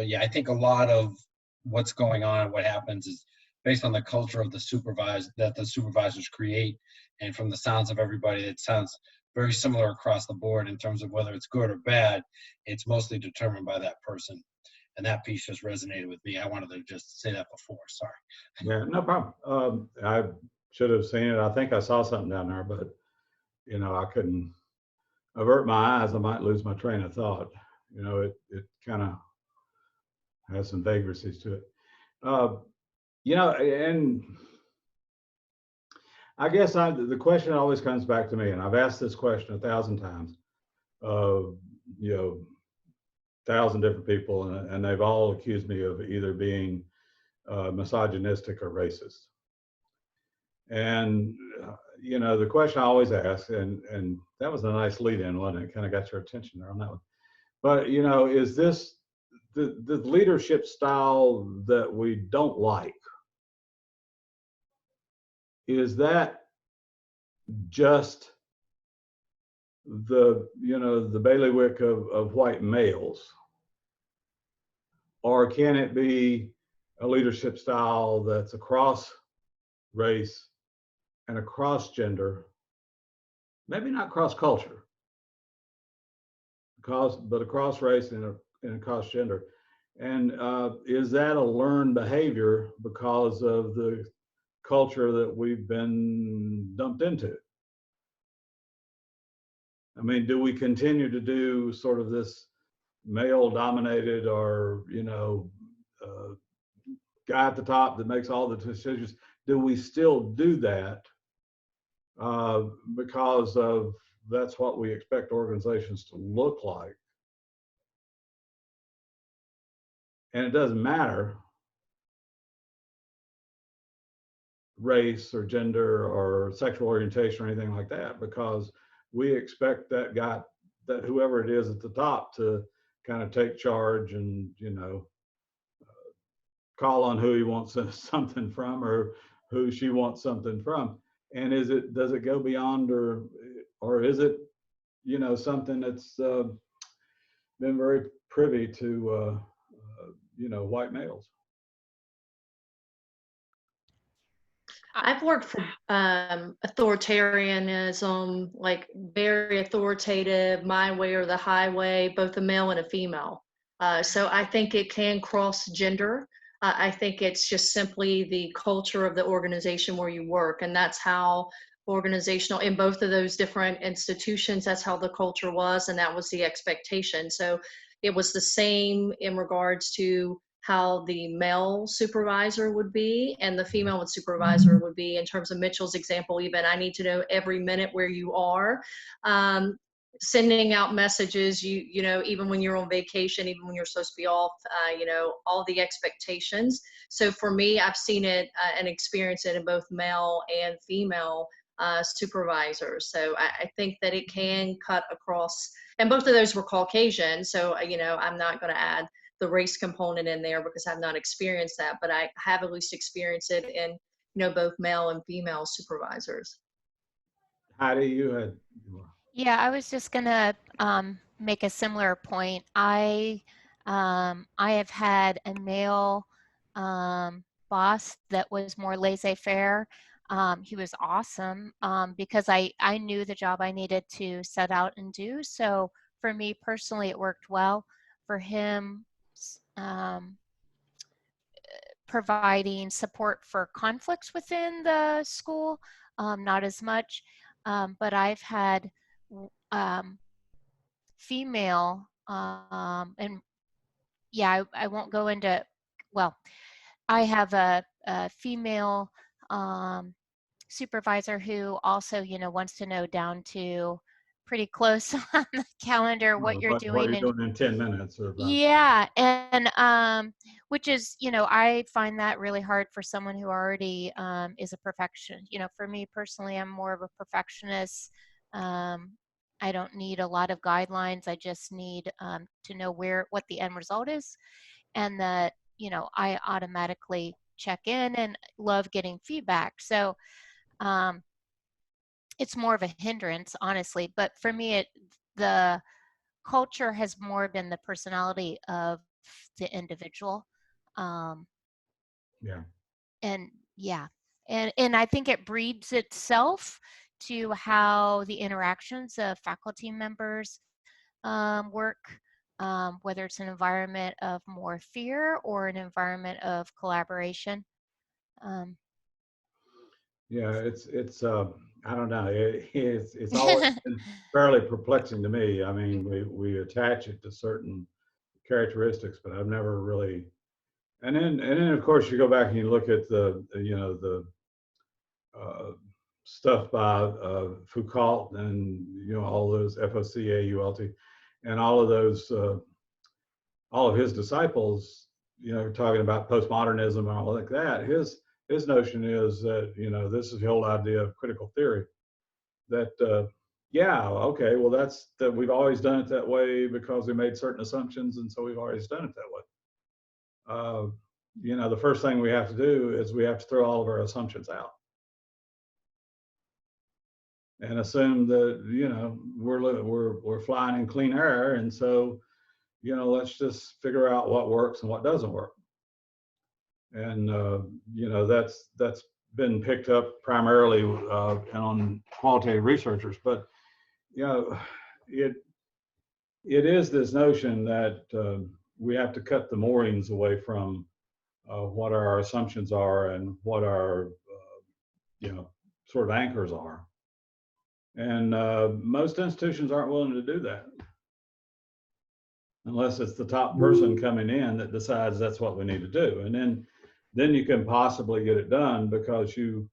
Speaker 6: yeah, I think a lot of what's going on, what happens is based on the culture of the supervisors create. And from the sounds of everybody, it sounds very similar across the board in terms of whether it's good or bad. It's mostly determined by that person. And that piece just resonated with me. I wanted to just say that before, sorry.
Speaker 1: Yeah, no problem. I should have seen it. I think I saw something down there, but, you know, I couldn't avert my eyes. I might lose my train of thought. You know, it kind of has some vagrancies to it. You know, and I guess the question always comes back to me, and I've asked this question 1,000 times of, you know, 1,000 different people, and they've all accused me of either being misogynistic or racist. And, you know, the question I always ask, and that was a nice lead in, wasn't it? Kind of got your attention there on that one. But, you know, is this the leadership style that we don't like? Is that just the, you know, the bailiwick of white males? Or can it be a leadership style that's across race and across gender, maybe not cross culture, but across race and across gender? And is that a learned behavior because of the culture that we've been dumped into? I mean, do we continue to do sort of this male dominated, or, you know, guy at the top that makes all the decisions? Do we still do that because of that's what we expect organizations to look like? And it doesn't matter race or gender or sexual orientation or anything like that, because we expect that guy, that whoever it is at the top, to kind of take charge and, you know, call on who he wants something from, or who she wants something from. And does it go beyond, or is it, you know, something that's been very privy to, you know, white males?
Speaker 3: I've worked for authoritarianism, like very authoritative, my way or the highway, both a male and a female. So I think it can cross gender. I think it's just simply the culture of the organization where you work. And that's how organizational, in both of those different institutions, that's how the culture was, and that was the expectation. So it was the same in regards to how the male supervisor would be and the female supervisor would be. In terms of Mitchell's example, even I need to know every minute where you are. Sending out messages, you know, even when you're on vacation, even when you're supposed to be off, you know, all the expectations. So for me, I've seen it and experienced it in both male and female supervisors. So I think that it can cut across, and both of those were Caucasian. So, you know, I'm not going to add the race component in there because I've not experienced that, but I have at least experienced it in, you know, both male and female supervisors.
Speaker 1: Heidi, you had.
Speaker 7: Yeah, I was just gonna make a similar point. I have had a male boss that was more laissez-faire. He was awesome because I knew the job I needed to set out and do. So for me personally, it worked well. For him, providing support for conflicts within the school, not as much. But I've had female, and yeah, I won't go into, well, I have a female supervisor who also, you know, wants to know down to pretty close on the calendar what you're doing.
Speaker 1: What you're doing in 10 minutes. Or about.
Speaker 7: Yeah, and which is, you know, I find that really hard for someone who already is a perfectionist. You know, for me personally, I'm more of a perfectionist. I don't need a lot of guidelines. I just need to know what the end result is, and that, you know, I automatically check in and love getting feedback. So it's more of a hindrance, honestly. But for me, the culture has more been the personality of the individual.
Speaker 1: Yeah.
Speaker 7: And yeah, and I think it breeds itself to how the interactions of faculty members work, whether it's an environment of more fear or an environment of collaboration.
Speaker 1: Yeah, it's I don't know. It's always been fairly perplexing to me. I mean, we attach it to certain characteristics, but I've never really. And then of course you go back and you look at the you know the stuff by Foucault and, you know, all those Foucault and all of those all of his disciples, you know, talking about postmodernism and all like that. His notion is that, you know, this is the whole idea of critical theory, that yeah, okay, well that's that we've always done it that way because we made certain assumptions, and so we've always done it that way. You know, the first thing we have to do is we have to throw all of our assumptions out and assume that, you know, we're flying in clean air, and so, you know, let's just figure out what works and what doesn't work. And you know, that's been picked up primarily on qualitative researchers, but, you know, it is this notion that we have to cut the moorings away from what our assumptions are and what our you know, sort of anchors are. And most institutions aren't willing to do that unless it's the top person coming in that decides that's what we need to do. And then you can possibly get it done because you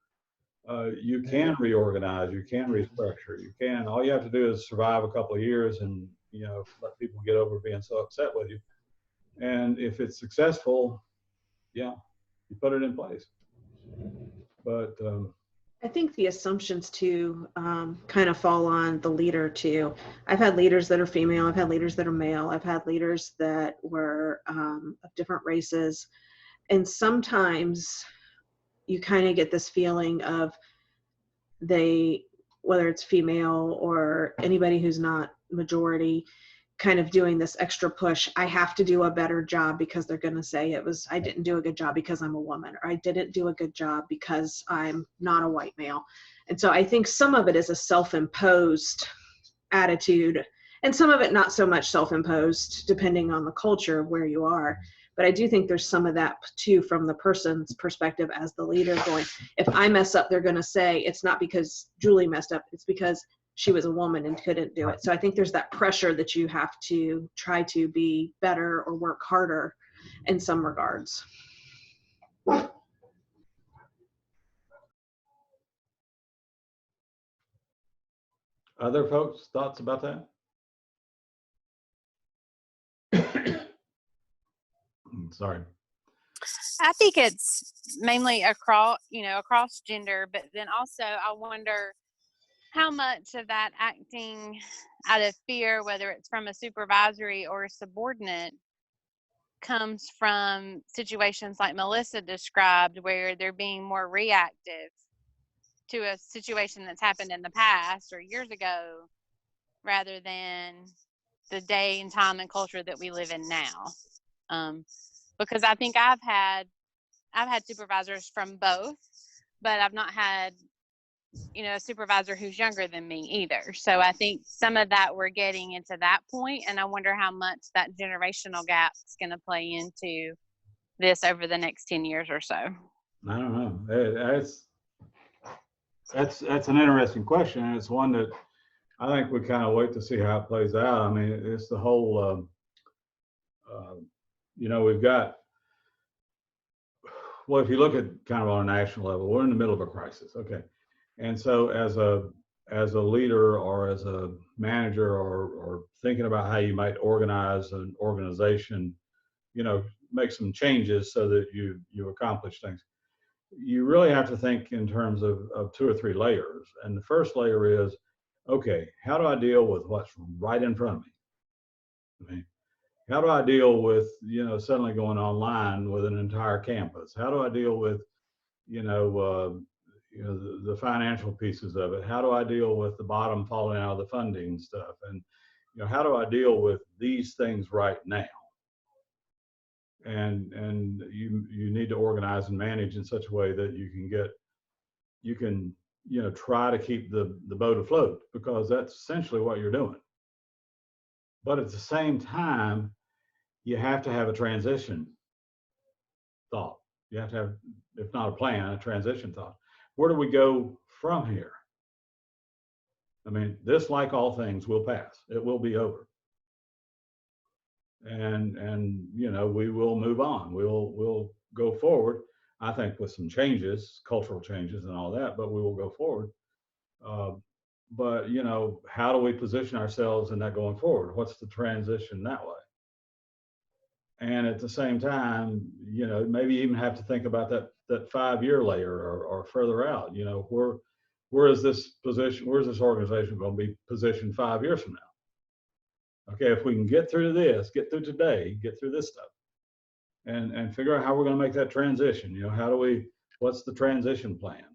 Speaker 1: can reorganize, you can restructure, you can. All you have to do is survive a couple of years and, you know, let people get over being so upset with you. And if it's successful, yeah, you put it in place. But
Speaker 5: I think the assumptions too kind of fall on the leader too. I've had leaders that are female. I've had leaders that are male. I've had leaders that were of different races. And sometimes you kind of get this feeling of whether it's female or anybody who's not majority, kind of doing this extra push. I have to do a better job because they're going to say I didn't do a good job because I'm a woman, or I didn't do a good job because I'm not a white male. And so I think some of it is a self-imposed attitude, and some of it not so much self-imposed, depending on the culture of where you are. But I do think there's some of that too, from the person's perspective as the leader, going, if I mess up, they're going to say it's not because Julie messed up, it's because she was a woman and couldn't do it. So I think there's that pressure that you have to try to be better or work harder in some regards.
Speaker 1: Other folks, thoughts about that? Sorry.
Speaker 8: I think it's mainly across gender, but then also I wonder how much of that acting out of fear, whether it's from a supervisory or a subordinate, comes from situations like Melissa described, where they're being more reactive to a situation that's happened in the past or years ago, rather than the day and time and culture that we live in now. Because I think I've had supervisors from both, but I've not had, a supervisor who's younger than me either. So I think some of that we're getting into that point, and I wonder how much that generational gap is going to play into this over the next 10 years or so.
Speaker 1: I don't know. That's an interesting question, and it's one that I think we kind of wait to see how it plays out. I mean, it's the whole, we've got, well, if you look at kind of on a national level, we're in the middle of a crisis, okay? And so as a leader or as a manager or thinking about how you might organize an organization, make some changes so that you accomplish things, you really have to think in terms of 2 or 3 layers. And the first layer is, okay, how do I deal with what's right in front of me? I mean, how do I deal with, suddenly going online with an entire campus? How do I deal with, the financial pieces of it? How do I deal with the bottom falling out of the funding stuff? And, how do I deal with these things right now? And you need to organize and manage in such a way that you can try to keep the boat afloat, because that's essentially what you're doing. But at the same time, you have to have a transition thought. You have to have, if not a plan, a transition thought. Where do we go from here? I mean, this, like all things, will pass. It will be over. And we will move on. We'll go forward, I think, with some changes, cultural changes and all that, but we will go forward. But how do we position ourselves in that going forward? What's the transition that way? And at the same time, maybe even have to think about that 5-year layer or further out. Where is this position? Where's this organization going to be positioned 5 years from now? Okay, if we can get through this, get through today, get through this stuff, and figure out how we're going to make that transition. What's the transition plan?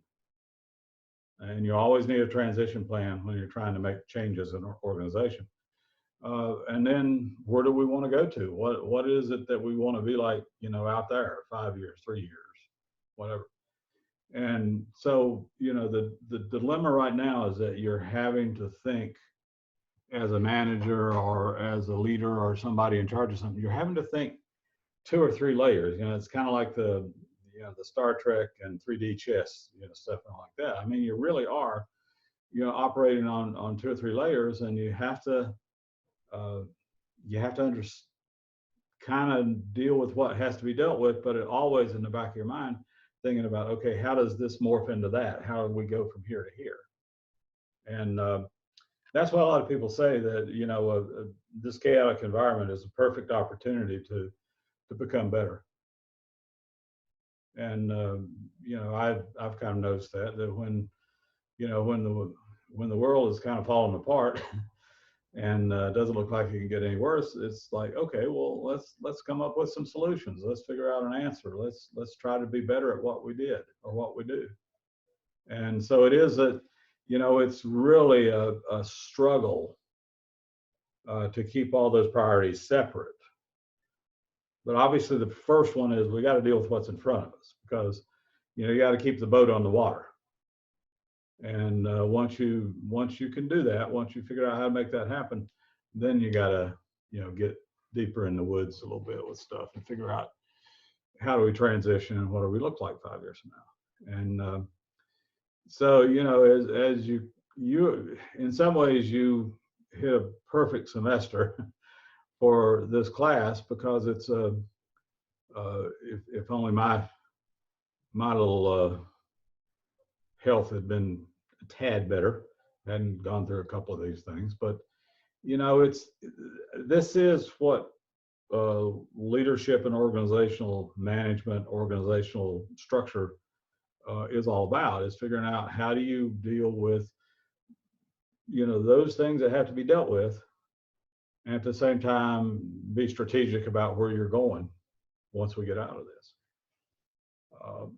Speaker 1: And you always need a transition plan when you're trying to make changes in an organization. And then where do we want to go to? What is it that we want to be like, out there, 5 years, 3 years, whatever. And so, the dilemma right now is that you're having to think as a manager or as a leader or somebody in charge of something, you're having to think 2 or 3 layers. It's kind of like the Star Trek and 3D chess, stuff like that. I mean, you really are, operating on 2 or 3 layers, and you have to kind of deal with what has to be dealt with, but it always in the back of your mind thinking about, okay, how does this morph into that? How do we go from here to here? And that's why a lot of people say that this chaotic environment is a perfect opportunity to become better. And I've kind of noticed that when the world is kind of falling apart and doesn't look like it can get any worse, it's like, okay, well, let's come up with some solutions. Let's figure out an answer. Let's try to be better at what we did or what we do. And so it is it's really a struggle to keep all those priorities separate. But obviously the first one is we got to deal with what's in front of us, because you got to keep the boat on the water. And once you can do that, once you figure out how to make that happen, then you got to get deeper in the woods a little bit with stuff and figure out how do we transition and what do we look like 5 years from now. And so as you you, in some ways, you hit a perfect semester for this class, because it's a, if only my little health had been a tad better, hadn't gone through a couple of these things. But you know, this is what leadership and organizational management, organizational structure is all about, is figuring out how do you deal with, you know, those things that have to be dealt with, and at the same time be strategic about where you're going once we get out of this.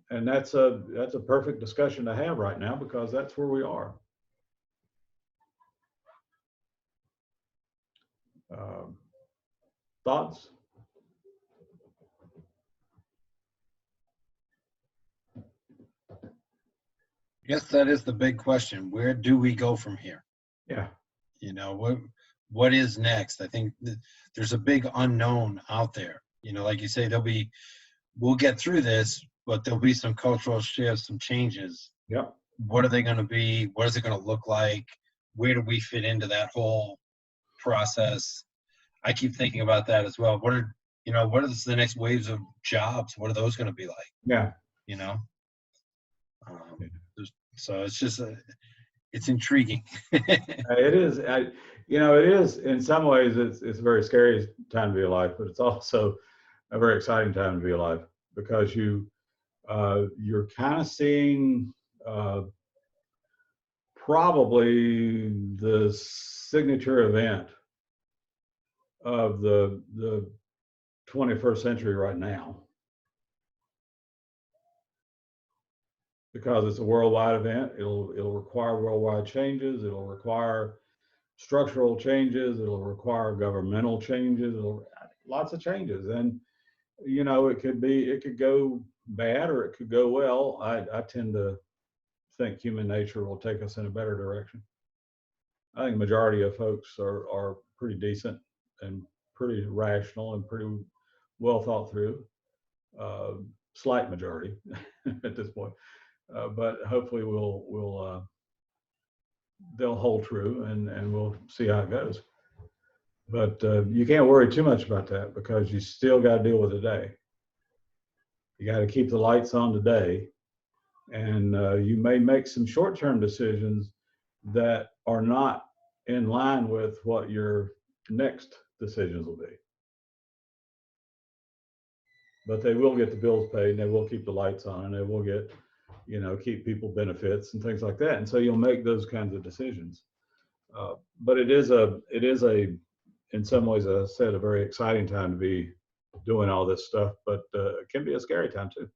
Speaker 1: And that's a perfect discussion to have right now, because that's where we are. Thoughts?
Speaker 6: Yes, that is the big question. Where do we go from here?
Speaker 1: Yeah.
Speaker 6: You know, what is next? I think there's a big unknown out there. You know, like you say, we'll get through this, but there'll be some cultural shifts, some changes.
Speaker 1: Yep.
Speaker 6: What are they going to be? What is it going to look like? Where do we fit into that whole process? I keep thinking about that as well. What are the next waves of jobs? What are those going to be like?
Speaker 1: Yeah.
Speaker 6: You know? So it's just, it's intriguing.
Speaker 1: It is. You know, it is, in some ways, it's a very scary time to be alive, but it's also a very exciting time to be alive, because you're kind of seeing probably the signature event of the 21st century right now, because it's a worldwide event. It'll require worldwide changes. It'll require structural changes. It'll require governmental changes. Lots of changes. And you know, it could go bad or it could go well. I tend to think human nature will take us in a better direction. I think the majority of folks are pretty decent and pretty rational and pretty well thought through. Slight majority at this point, but hopefully they'll hold true, and we'll see how it goes. But you can't worry too much about that, because you still got to deal with today. You got to keep the lights on today, and you may make some short-term decisions that are not in line with what your next decisions will be. But they will get the bills paid, and they will keep the lights on, and they will get, you know, keep people benefits and things like that. And so you'll make those kinds of decisions. But it is in some ways, as I said, a very exciting time to be doing all this stuff, but it can be a scary time too.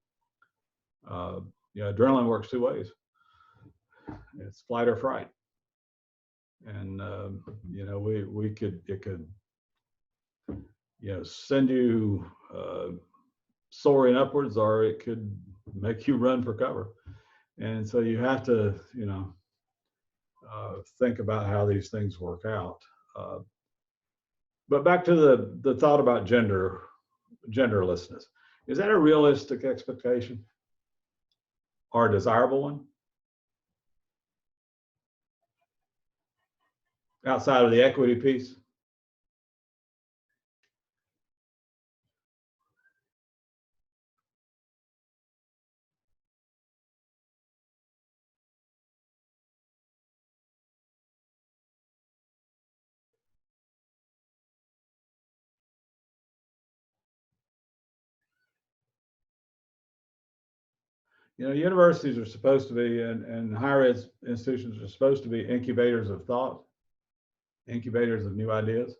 Speaker 1: Adrenaline works two ways. It's flight or fright. And, it could, send you soaring upwards, or it could make you run for cover. And so you have to, think about how these things work out. But back to the thought about genderlessness. Is that a realistic expectation or a desirable one? Outside of the equity piece? Universities are supposed to be, and higher ed institutions are supposed to be incubators of thought, incubators of new ideas.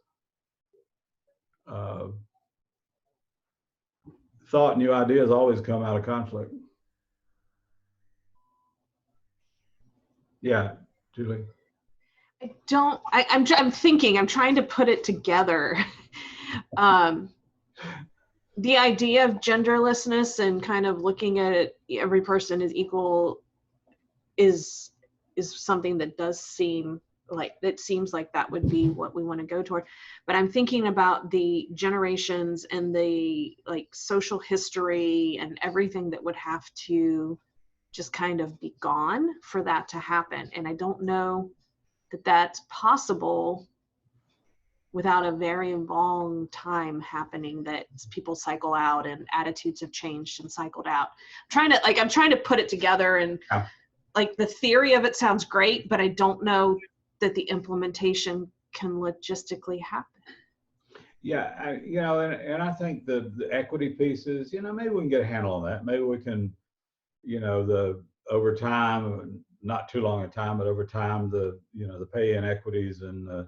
Speaker 1: Thought, new ideas always come out of conflict. Yeah, Julie.
Speaker 5: I'm thinking, I'm trying to put it together. The idea of genderlessness and kind of looking at it, every person is equal, is something that does seem like, it seems like that would be what we want to go toward. But I'm thinking about the generations and the social history and everything that would have to just kind of be gone for that to happen. And I don't know that that's possible without a very long time happening, that people cycle out and attitudes have changed and cycled out. I'm trying to put it together, and like the theory of it sounds great, but I don't know that the implementation can logistically happen.
Speaker 1: Yeah, and I think the equity pieces, maybe we can get a handle on that. Maybe we can, over time, not too long a time, but over time, the pay inequities and the,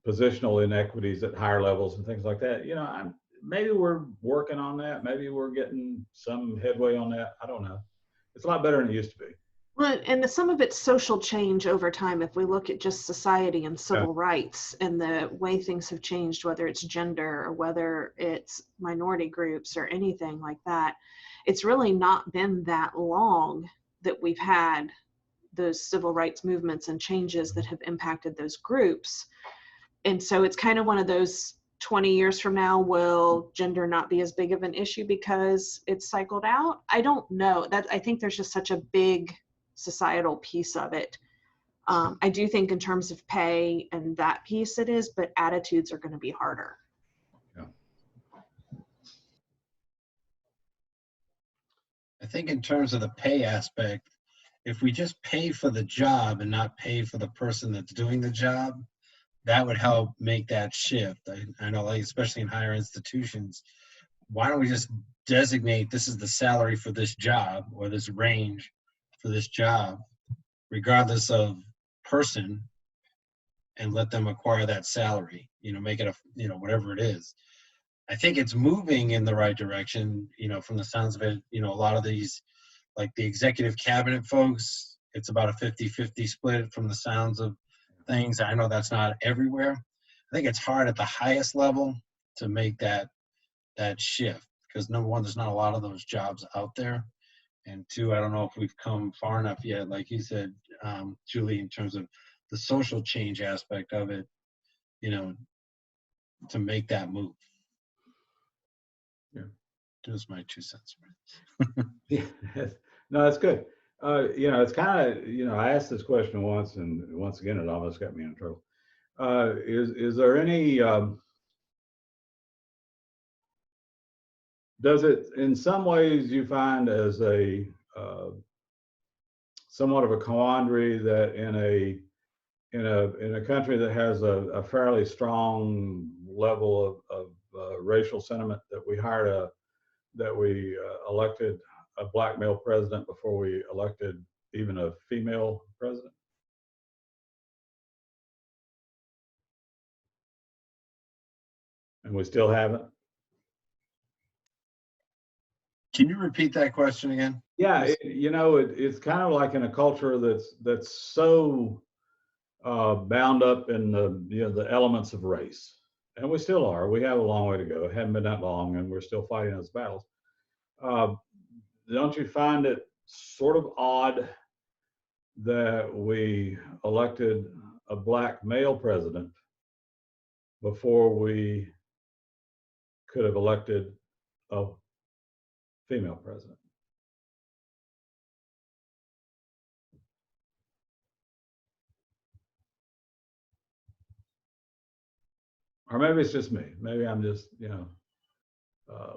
Speaker 1: positional inequities at higher levels and things like that. Maybe we're working on that. Maybe we're getting some headway on that. I don't know. It's a lot better than it used to be.
Speaker 5: Well, and some of it's social change over time. If we look at just society and civil rights and the way things have changed, whether it's gender or whether it's minority groups or anything like that, it's really not been that long that we've had those civil rights movements and changes that have impacted those groups. And so it's kind of one of those, 20 years from now, will gender not be as big of an issue because it's cycled out? I don't know. I think there's just such a big societal piece of it. I do think in terms of pay and that piece it is, but attitudes are going to be harder.
Speaker 1: Yeah.
Speaker 6: I think in terms of the pay aspect, if we just pay for the job and not pay for the person that's doing the job, that would help make that shift. I know, like, especially in higher institutions, why don't we just designate this is the salary for this job, or this range for this job, regardless of person, and let them acquire that salary, make it whatever it is. I think it's moving in the right direction, from the sounds of it. A lot of these, like the executive cabinet folks, it's about a 50-50 split from the sounds of things. I know that's not everywhere. I think it's hard at the highest level to make that shift, because number one, there's not a lot of those jobs out there, and two, I don't know if we've come far enough yet, like you said, Julie, in terms of the social change aspect of it, to make that move.
Speaker 1: Yeah,
Speaker 6: just my 2 cents.
Speaker 1: Yeah, no, that's good. It's kind of, I asked this question once, and once again, it almost got me in trouble. Is there any, does it, in some ways, you find as a somewhat of a quandary that in a country that has a fairly strong level of racial sentiment, that we elected a black male president before we elected even a female president? And we still haven't?
Speaker 6: Can you repeat that question again?
Speaker 1: Yeah, it's kind of like in a culture that's so bound up in the elements of race, and we still are. We have a long way to go. It hasn't been that long, and we're still fighting those battles. Don't you find it sort of odd that we elected a black male president before we could have elected a female president? Or maybe it's just me. Maybe I'm just,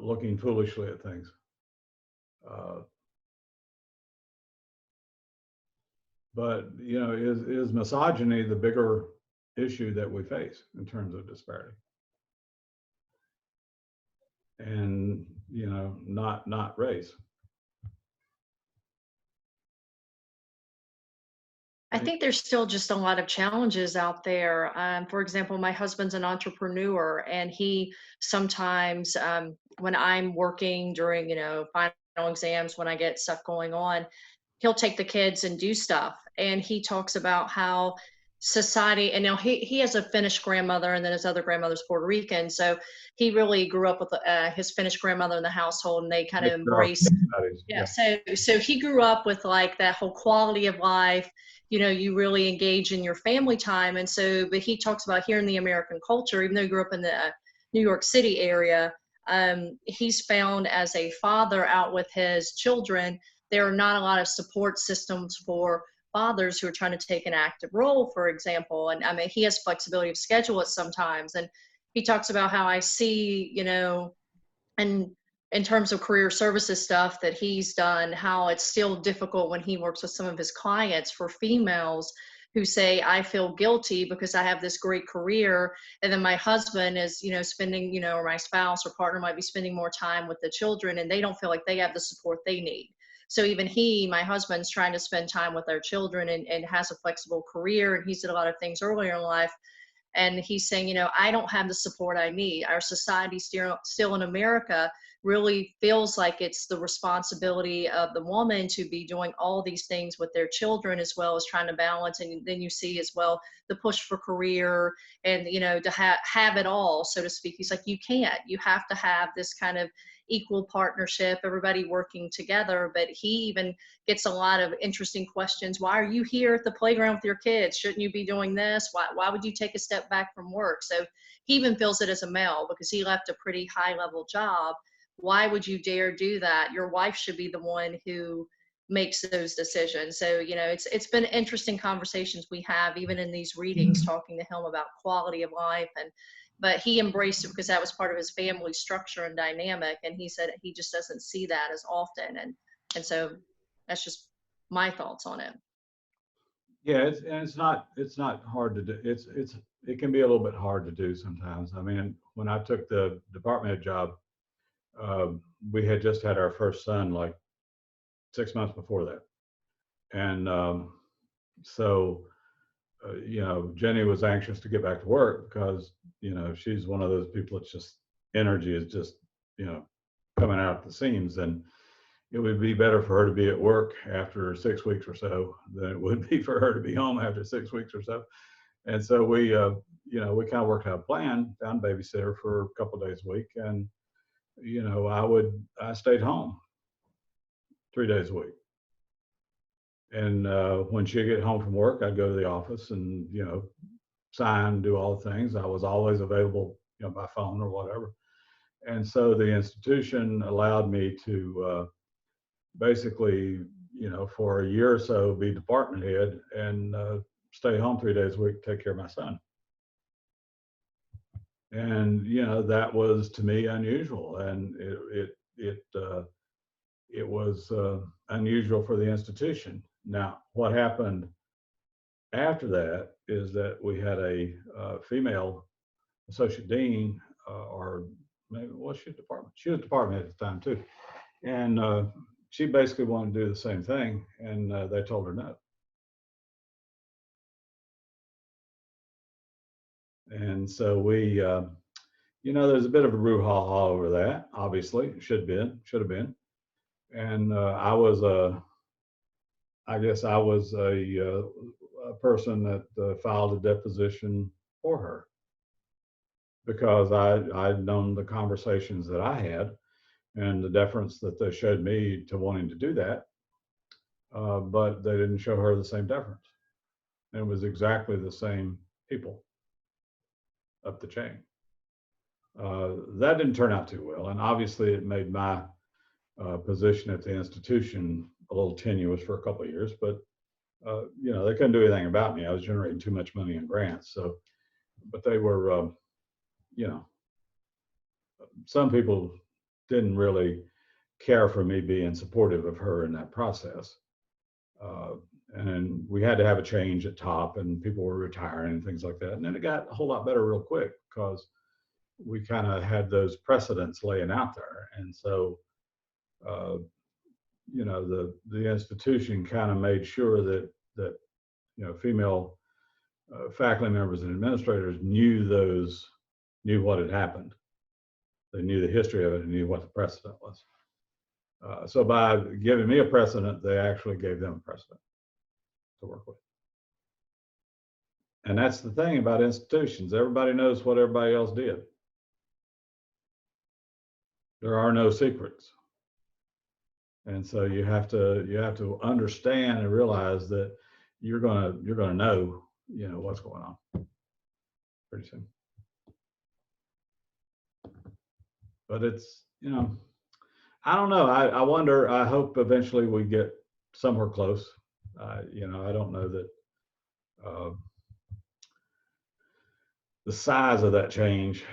Speaker 1: looking foolishly at things. But is misogyny the bigger issue that we face in terms of disparity? And not race.
Speaker 3: I think there's still just a lot of challenges out there. For example, my husband's an entrepreneur, and he sometimes, when I'm working during, final exams, when I get stuff going on, he'll take the kids and do stuff. And he talks about how society, and now he has a Finnish grandmother, and then his other grandmother's Puerto Rican. So he really grew up with his Finnish grandmother in the household, and they kind of embrace. Yeah. So he grew up with like that whole quality of life. You really engage in your family time. And so, but he talks about here in the American culture, even though he grew up in the New York City area, he's found as a father out with his children, there are not a lot of support systems for fathers who are trying to take an active role, for example. And I mean, he has flexibility of schedule at sometimes. And he talks about how I see, you know, and in terms of career services stuff that he's done, how it's still difficult when he works with some of his clients for females who say, I feel guilty because I have this great career. And then my husband is, you know, spending, you know, or my spouse or partner might be spending more time with the children, and they don't feel like they have the support they need. So even my husband's trying to spend time with our children and has a flexible career. And he's did a lot of things earlier in life. And he's saying, you know, I don't have the support I need. Our society still in America really feels like it's the responsibility of the woman to be doing all these things with their children, as well as trying to balance. And then you see as well the push for career and, you know, to have it all, so to speak. He's like, you can't. You have to have this kind of equal partnership, everybody working together. But he even gets a lot of interesting questions. Why are you here at the playground with your kids? Shouldn't you be doing this? Why would you take a step back from work? So he even feels it as a male because he left a pretty high level job. Why would you dare do that? Your wife should be the one who makes those decisions. So, you know, it's been interesting conversations we have even in these readings, talking to him about quality of life. But he embraced it because that was part of his family structure and dynamic. And he said he just doesn't see that as often. And so that's just my thoughts on it.
Speaker 1: Yeah, it's not hard to do. It can be a little bit hard to do sometimes. I mean, when I took the department head job, we had just had our first son like 6 months before that. And you know, Jenny was anxious to get back to work because, you know, she's one of those people that's just energy is just, you know, coming out at the seams. And it would be better for her to be at work after 6 weeks or so than it would be for her to be home after 6 weeks or so. And so we, you know, we kind of worked out a plan, found a babysitter for a couple of days a week. And, you know, I stayed home 3 days a week. And when she'd get home from work, I'd go to the office and, you know, sign, do all the things. I was always available, you know, by phone or whatever. And so the institution allowed me to basically, you know, for a year or so, be department head and stay home 3 days a week, take care of my son. And, you know, that was to me unusual. And it was unusual for the institution. Now, what happened after that is that we had a female associate dean, or maybe was she department? She was department at the time too, and she basically wanted to do the same thing, and they told her no. And so we, you know, there's a bit of a brouhaha over that. Obviously, should have been, and I guess I was a person that filed a deposition for her because I'd known the conversations that I had and the deference that they showed me to wanting to do that, but they didn't show her the same deference. And it was exactly the same people up the chain. That didn't turn out too well, and obviously it made my position at the institution a little tenuous for a couple of years, but you know, they couldn't do anything about me. I was generating too much money in grants. So, but they were, you know, some people didn't really care for me being supportive of her in that process. And we had to have a change at top, and people were retiring and things like that. And then it got a whole lot better real quick because we kind of had those precedents laying out there. And so, you know, the institution kind of made sure that you know, female faculty members and administrators knew what had happened. They knew the history of it and knew what the precedent was. So by giving me a precedent, they actually gave them a precedent to work with. And that's the thing about institutions. Everybody knows what everybody else did. There are no secrets. And so you have to understand and realize that you're gonna know, you know, what's going on pretty soon. but it's, you know, I don't know. I wonder, I hope eventually we get somewhere close. You know, I don't know that the size of that change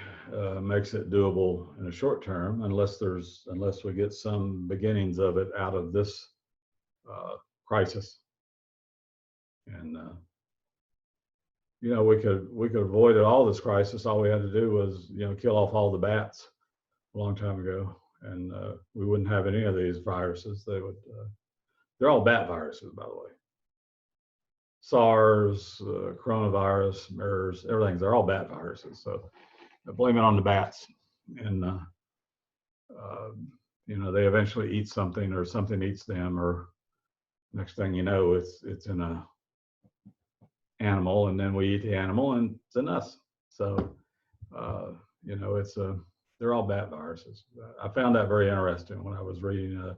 Speaker 1: makes it doable in a short term, unless we get some beginnings of it out of this crisis. And you know, we could avoid all this crisis. All we had to do was, you know, kill off all the bats a long time ago, and we wouldn't have any of these viruses. They would. They're all bat viruses, by the way. SARS, coronavirus, MERS, everything. They're all bat viruses. So I blame it on the bats, and you know, they eventually eat something, or something eats them, or next thing you know, it's in a animal, and then we eat the animal, and it's in us. So you know, they're all bat viruses. I found that very interesting when I was reading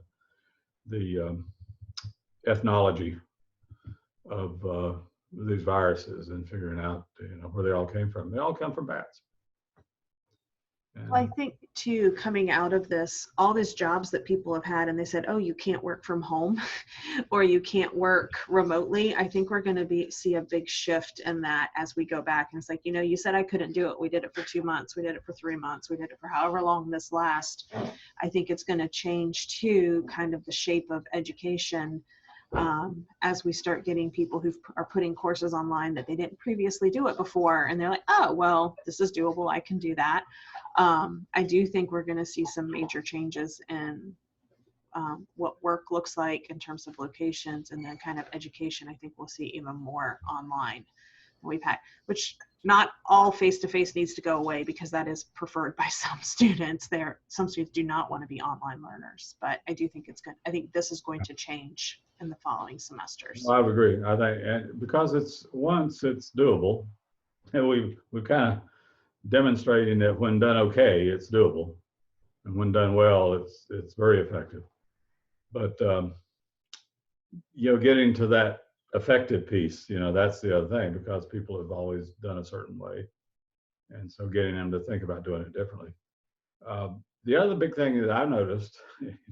Speaker 1: the ethnology of these viruses and figuring out, you know, where they all came from. They all come from bats. And
Speaker 5: Well, I think too, coming out of this, all these jobs that people have had, and they said, oh, you can't work from home or you can't work remotely. I think we're going to see a big shift in that as we go back. And it's like, you know, you said I couldn't do it. We did it for 2 months. We did it for 3 months. We did it for however long this lasts. I think it's going to change too, kind of the shape of education as we start getting people who are putting courses online that they didn't previously do it before. And they're like, oh, well, this is doable. I can do that. I do think we're going to see some major changes in what work looks like in terms of locations, and then kind of education. I think we'll see even more online than we've had, which not all face-to-face needs to go away, because that is preferred by some students. Some students do not want to be online learners, but I do think I think this is going to change in the following semesters.
Speaker 1: well, I would agree. I think, and because once it's doable, and we've kind of demonstrating that when done okay, it's doable, and when done well, it's very effective. But you know, getting to that effective piece, you know, that's the other thing, because people have always done a certain way, and so getting them to think about doing it differently. The other big thing that I've noticed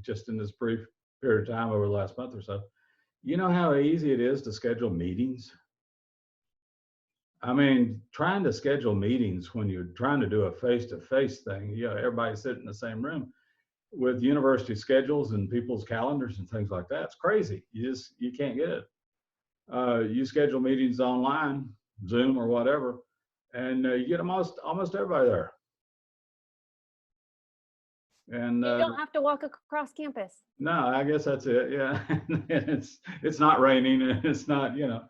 Speaker 1: just in this brief period of time over the last month or so, you know how easy it is to schedule meetings. I mean, trying to schedule meetings when you're trying to do a face-to-face thing, you know, everybody sitting in the same room with university schedules and people's calendars and things like that. It's crazy. You can't get it. You schedule meetings online, Zoom or whatever, and you get almost everybody there. And
Speaker 4: You don't have to walk across campus.
Speaker 1: no, I guess that's it. Yeah, it's not raining, and it's not, you know,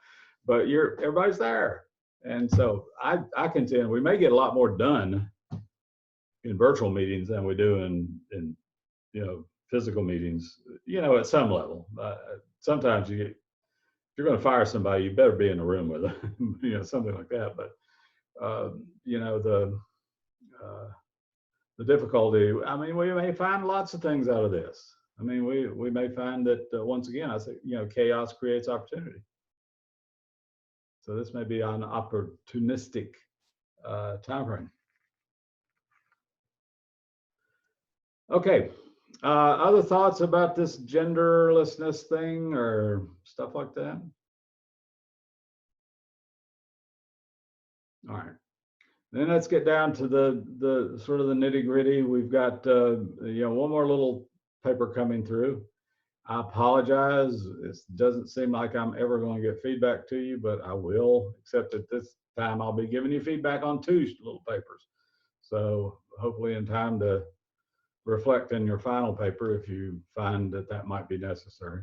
Speaker 1: but everybody's there. And so I contend we may get a lot more done in virtual meetings than we do in you know, physical meetings, you know, at some level. Sometimes if you're going to fire somebody, you better be in the room with them, you know, something like that. But you know, the difficulty, I mean, we may find lots of things out of this. I mean, we may find that once again, I say, you know, chaos creates opportunity. So this may be an opportunistic time frame. Okay. Other thoughts about this genderlessness thing or stuff like that? All right. Then let's get down to the sort of the nitty gritty. We've got you know, one more little paper coming through. I apologize. It doesn't seem like I'm ever going to get feedback to you, but I will, except at this time I'll be giving you feedback on 2 little papers. So hopefully in time to reflect in your final paper if you find that might be necessary.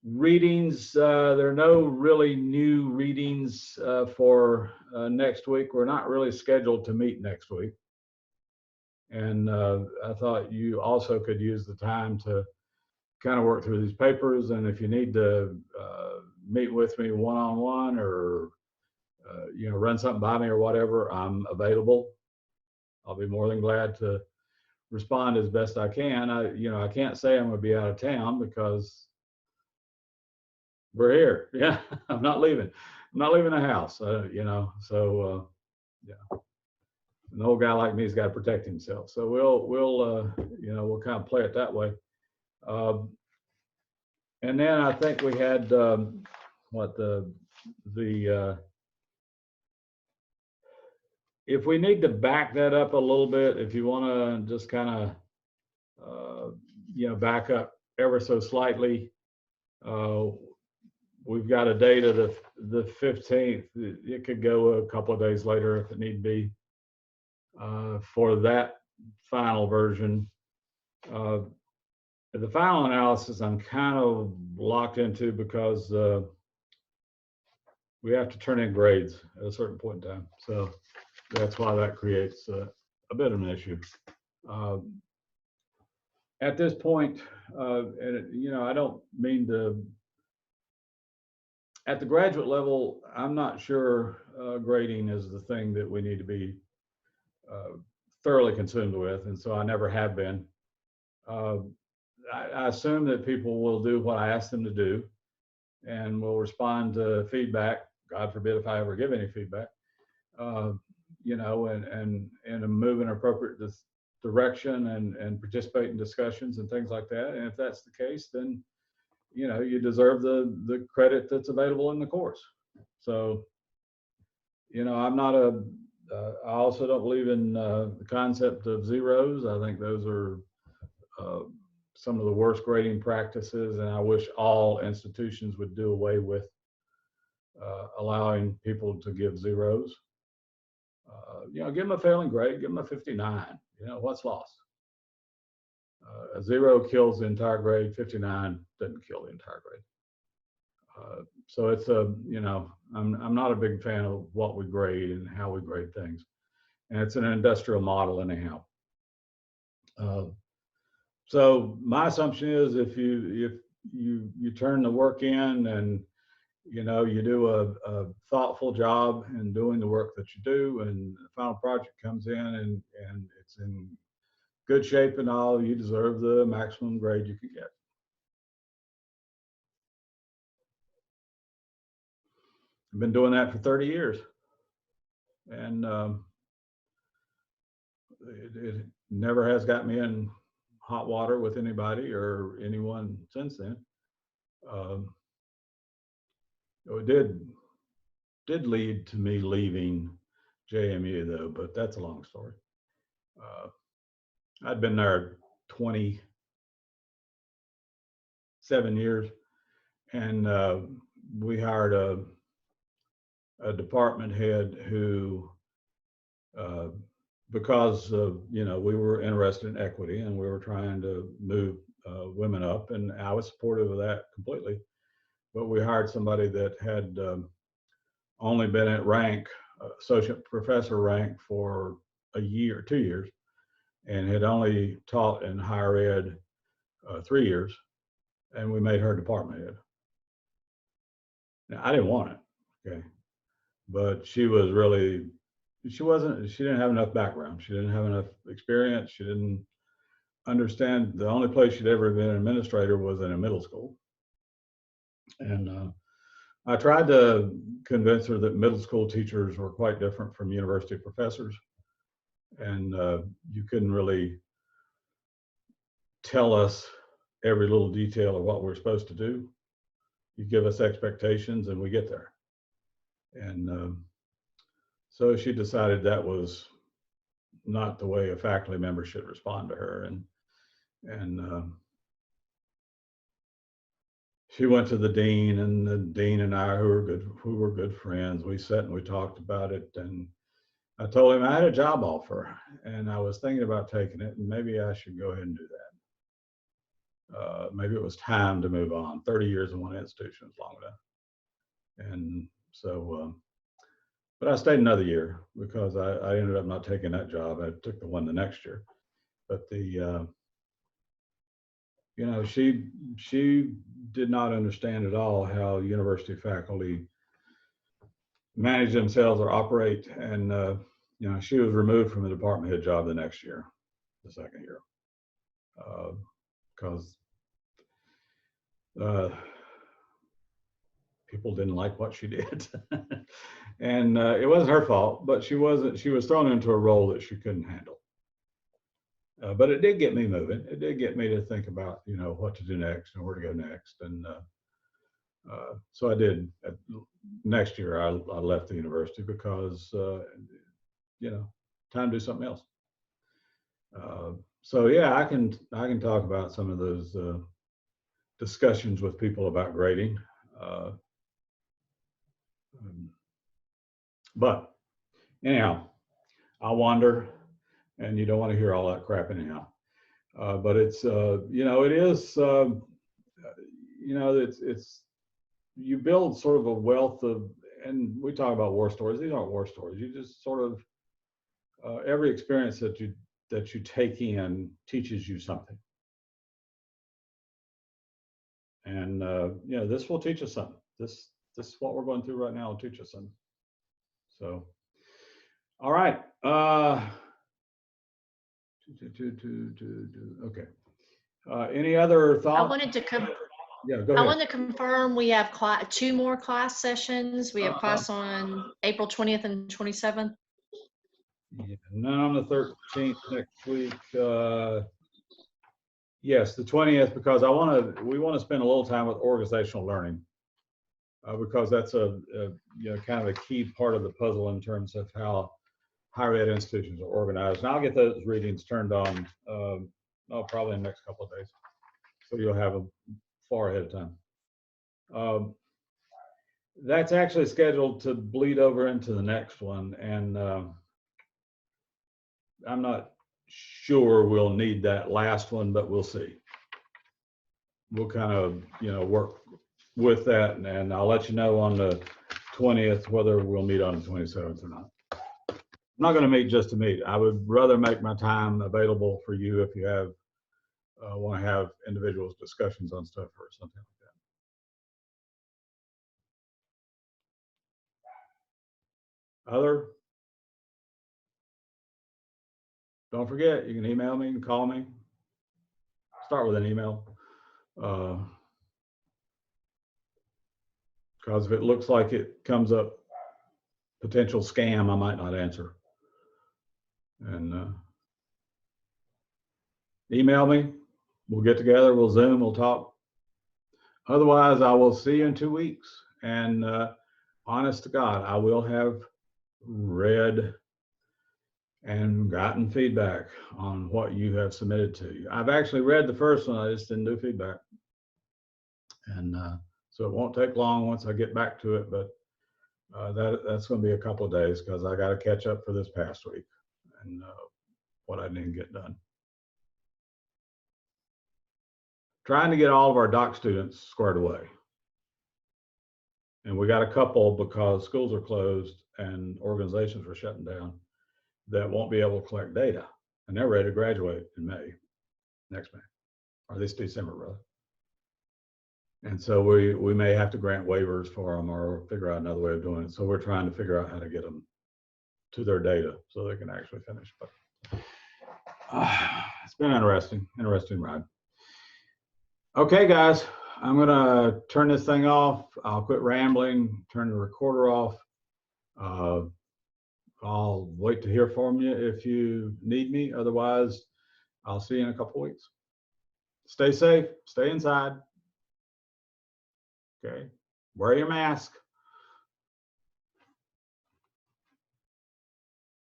Speaker 1: Readings, there are no really new readings for next week. We're not really scheduled to meet next week. And I thought you also could use the time to kind of work through these papers. And if you need to meet with me one-on-one or you know, run something by me or whatever, I'm available. I'll be more than glad to respond as best I can. You know, I can't say I'm going to be out of town because we're here. Yeah, I'm not leaving. I'm not leaving the house. You know, so yeah. An old guy like me's got to protect himself. So we'll kind of play it that way. And then I think we had if we need to back that up a little bit, if you want to just kind of back up ever so slightly, we've got a date of the 15th. It could go a couple of days later if it need be for that final version. The final analysis I'm kind of locked into because we have to turn in grades at a certain point in time. So that's why that creates a bit of an issue. At this point, and I don't mean to, at the graduate level, I'm not sure grading is the thing that we need to be thoroughly consumed with, and so I never have been. I assume that people will do what I ask them to do and will respond to feedback. God forbid if I ever give any feedback, and move in an appropriate direction and participate in discussions and things like that. And if that's the case, then, you deserve the credit that's available in the course. So, I'm not I also don't believe in the concept of zeros. I think those are some of the worst grading practices, and I wish all institutions would do away with allowing people to give zeros. Give them a failing grade, give them a 59. What's lost? A 0 kills the entire grade, 59 doesn't kill the entire grade. So it's I'm not a big fan of what we grade and how we grade things, and it's an industrial model anyhow. So my assumption is if you turn the work in and you do a thoughtful job in doing the work that you do, and the final project comes in and it's in good shape and all, you deserve the maximum grade you can get. I've been doing that for 30 years. And it never has got me in hot water with anybody or anyone since then. It did lead to me leaving JMU though, but that's a long story. I'd been there 27 years, and we hired a department head who, because we were interested in equity and we were trying to move women up, and I was supportive of that completely. But we hired somebody that had only been at rank, associate professor rank, for a year, 2 years, and had only taught in higher ed 3 years, and we made her department head. Now, I didn't want it, okay, but she didn't have enough background. She didn't have enough experience. She didn't understand. The only place she'd ever been an administrator was in a middle school. And I tried to convince her that middle school teachers were quite different from university professors. And you couldn't really tell us every little detail of what we're supposed to do. You give us expectations and we get there. And so she decided that was not the way a faculty member should respond to her. And she went to the dean, and the dean and I, who were good friends, we sat and we talked about it. And I told him I had a job offer and I was thinking about taking it, and maybe I should go ahead and do that. Maybe it was time to move on. 30 years in one institution is long enough. And so, but I stayed another year because I ended up not taking that job. I took the one the next year. But she did not understand at all how university faculty manage themselves or operate. And, she was removed from the department head job the next year, the second year, because people didn't like what she did. And it wasn't her fault, but she was thrown into a role that she couldn't handle. But it did get me moving. It did get me to think about, you know, what to do next and where to go next. And so I did. Next year, I left the university because, you know, time to do something else. So yeah, I can talk about some of those discussions with people about grading. But anyhow, I wander, and you don't want to hear all that crap anyhow. But it's you know, it is you know, it's you build sort of a wealth of, and we talk about war stories. These aren't war stories. You just sort of every experience that you take in teaches you something. And you know, this will teach us something. This is what we're going through right now will teach us something. So, all right. Okay. Any other thoughts?
Speaker 3: I wanted to
Speaker 1: Yeah, go ahead.
Speaker 3: I want to confirm we have 2 more class sessions. We have class on April 20th and 27th.
Speaker 1: Yeah, none on the 13th next week. Yes, the 20th, because we want to spend a little time with organizational learning, because that's a you know, kind of a key part of the puzzle in terms of how higher ed institutions are organized. And I'll get those readings turned on probably in the next couple of days, so you'll have them far ahead of time. That's actually scheduled to bleed over into the next one, and I'm not sure we'll need that last one, but we'll see. We'll kind of, you know, work with that, and I'll let you know on the 20th whether we'll meet on the 27th or not. I'm not going to meet just to meet. I would rather make my time available for you if you have want to have individual discussions on stuff or something like that. Other? Don't forget, you can email me and call me. Start with an email. Because if it looks like it comes up potential scam, I might not answer. And email me. We'll get together. We'll Zoom. We'll talk. Otherwise, I will see you in 2 weeks. And honest to God, I will have read and gotten feedback on what you have submitted to you. I've actually read the first one. I just didn't do feedback. And so it won't take long once I get back to it, but that's going to be a couple of days because I got to catch up for this past week and what I didn't get done. Trying to get all of our doc students squared away. And we got a couple because schools are closed and organizations are shutting down that won't be able to collect data. And they're ready to graduate in May, next May, or this December, rather. And so we may have to grant waivers for them or figure out another way of doing it. So we're trying to figure out how to get them to their data so they can actually finish. But it's been interesting ride. Okay, guys, I'm gonna turn this thing off. I'll quit rambling, turn the recorder off. I'll wait to hear from you if you need me. Otherwise, I'll see you in a couple of weeks. Stay safe, stay inside. Okay, wear your mask.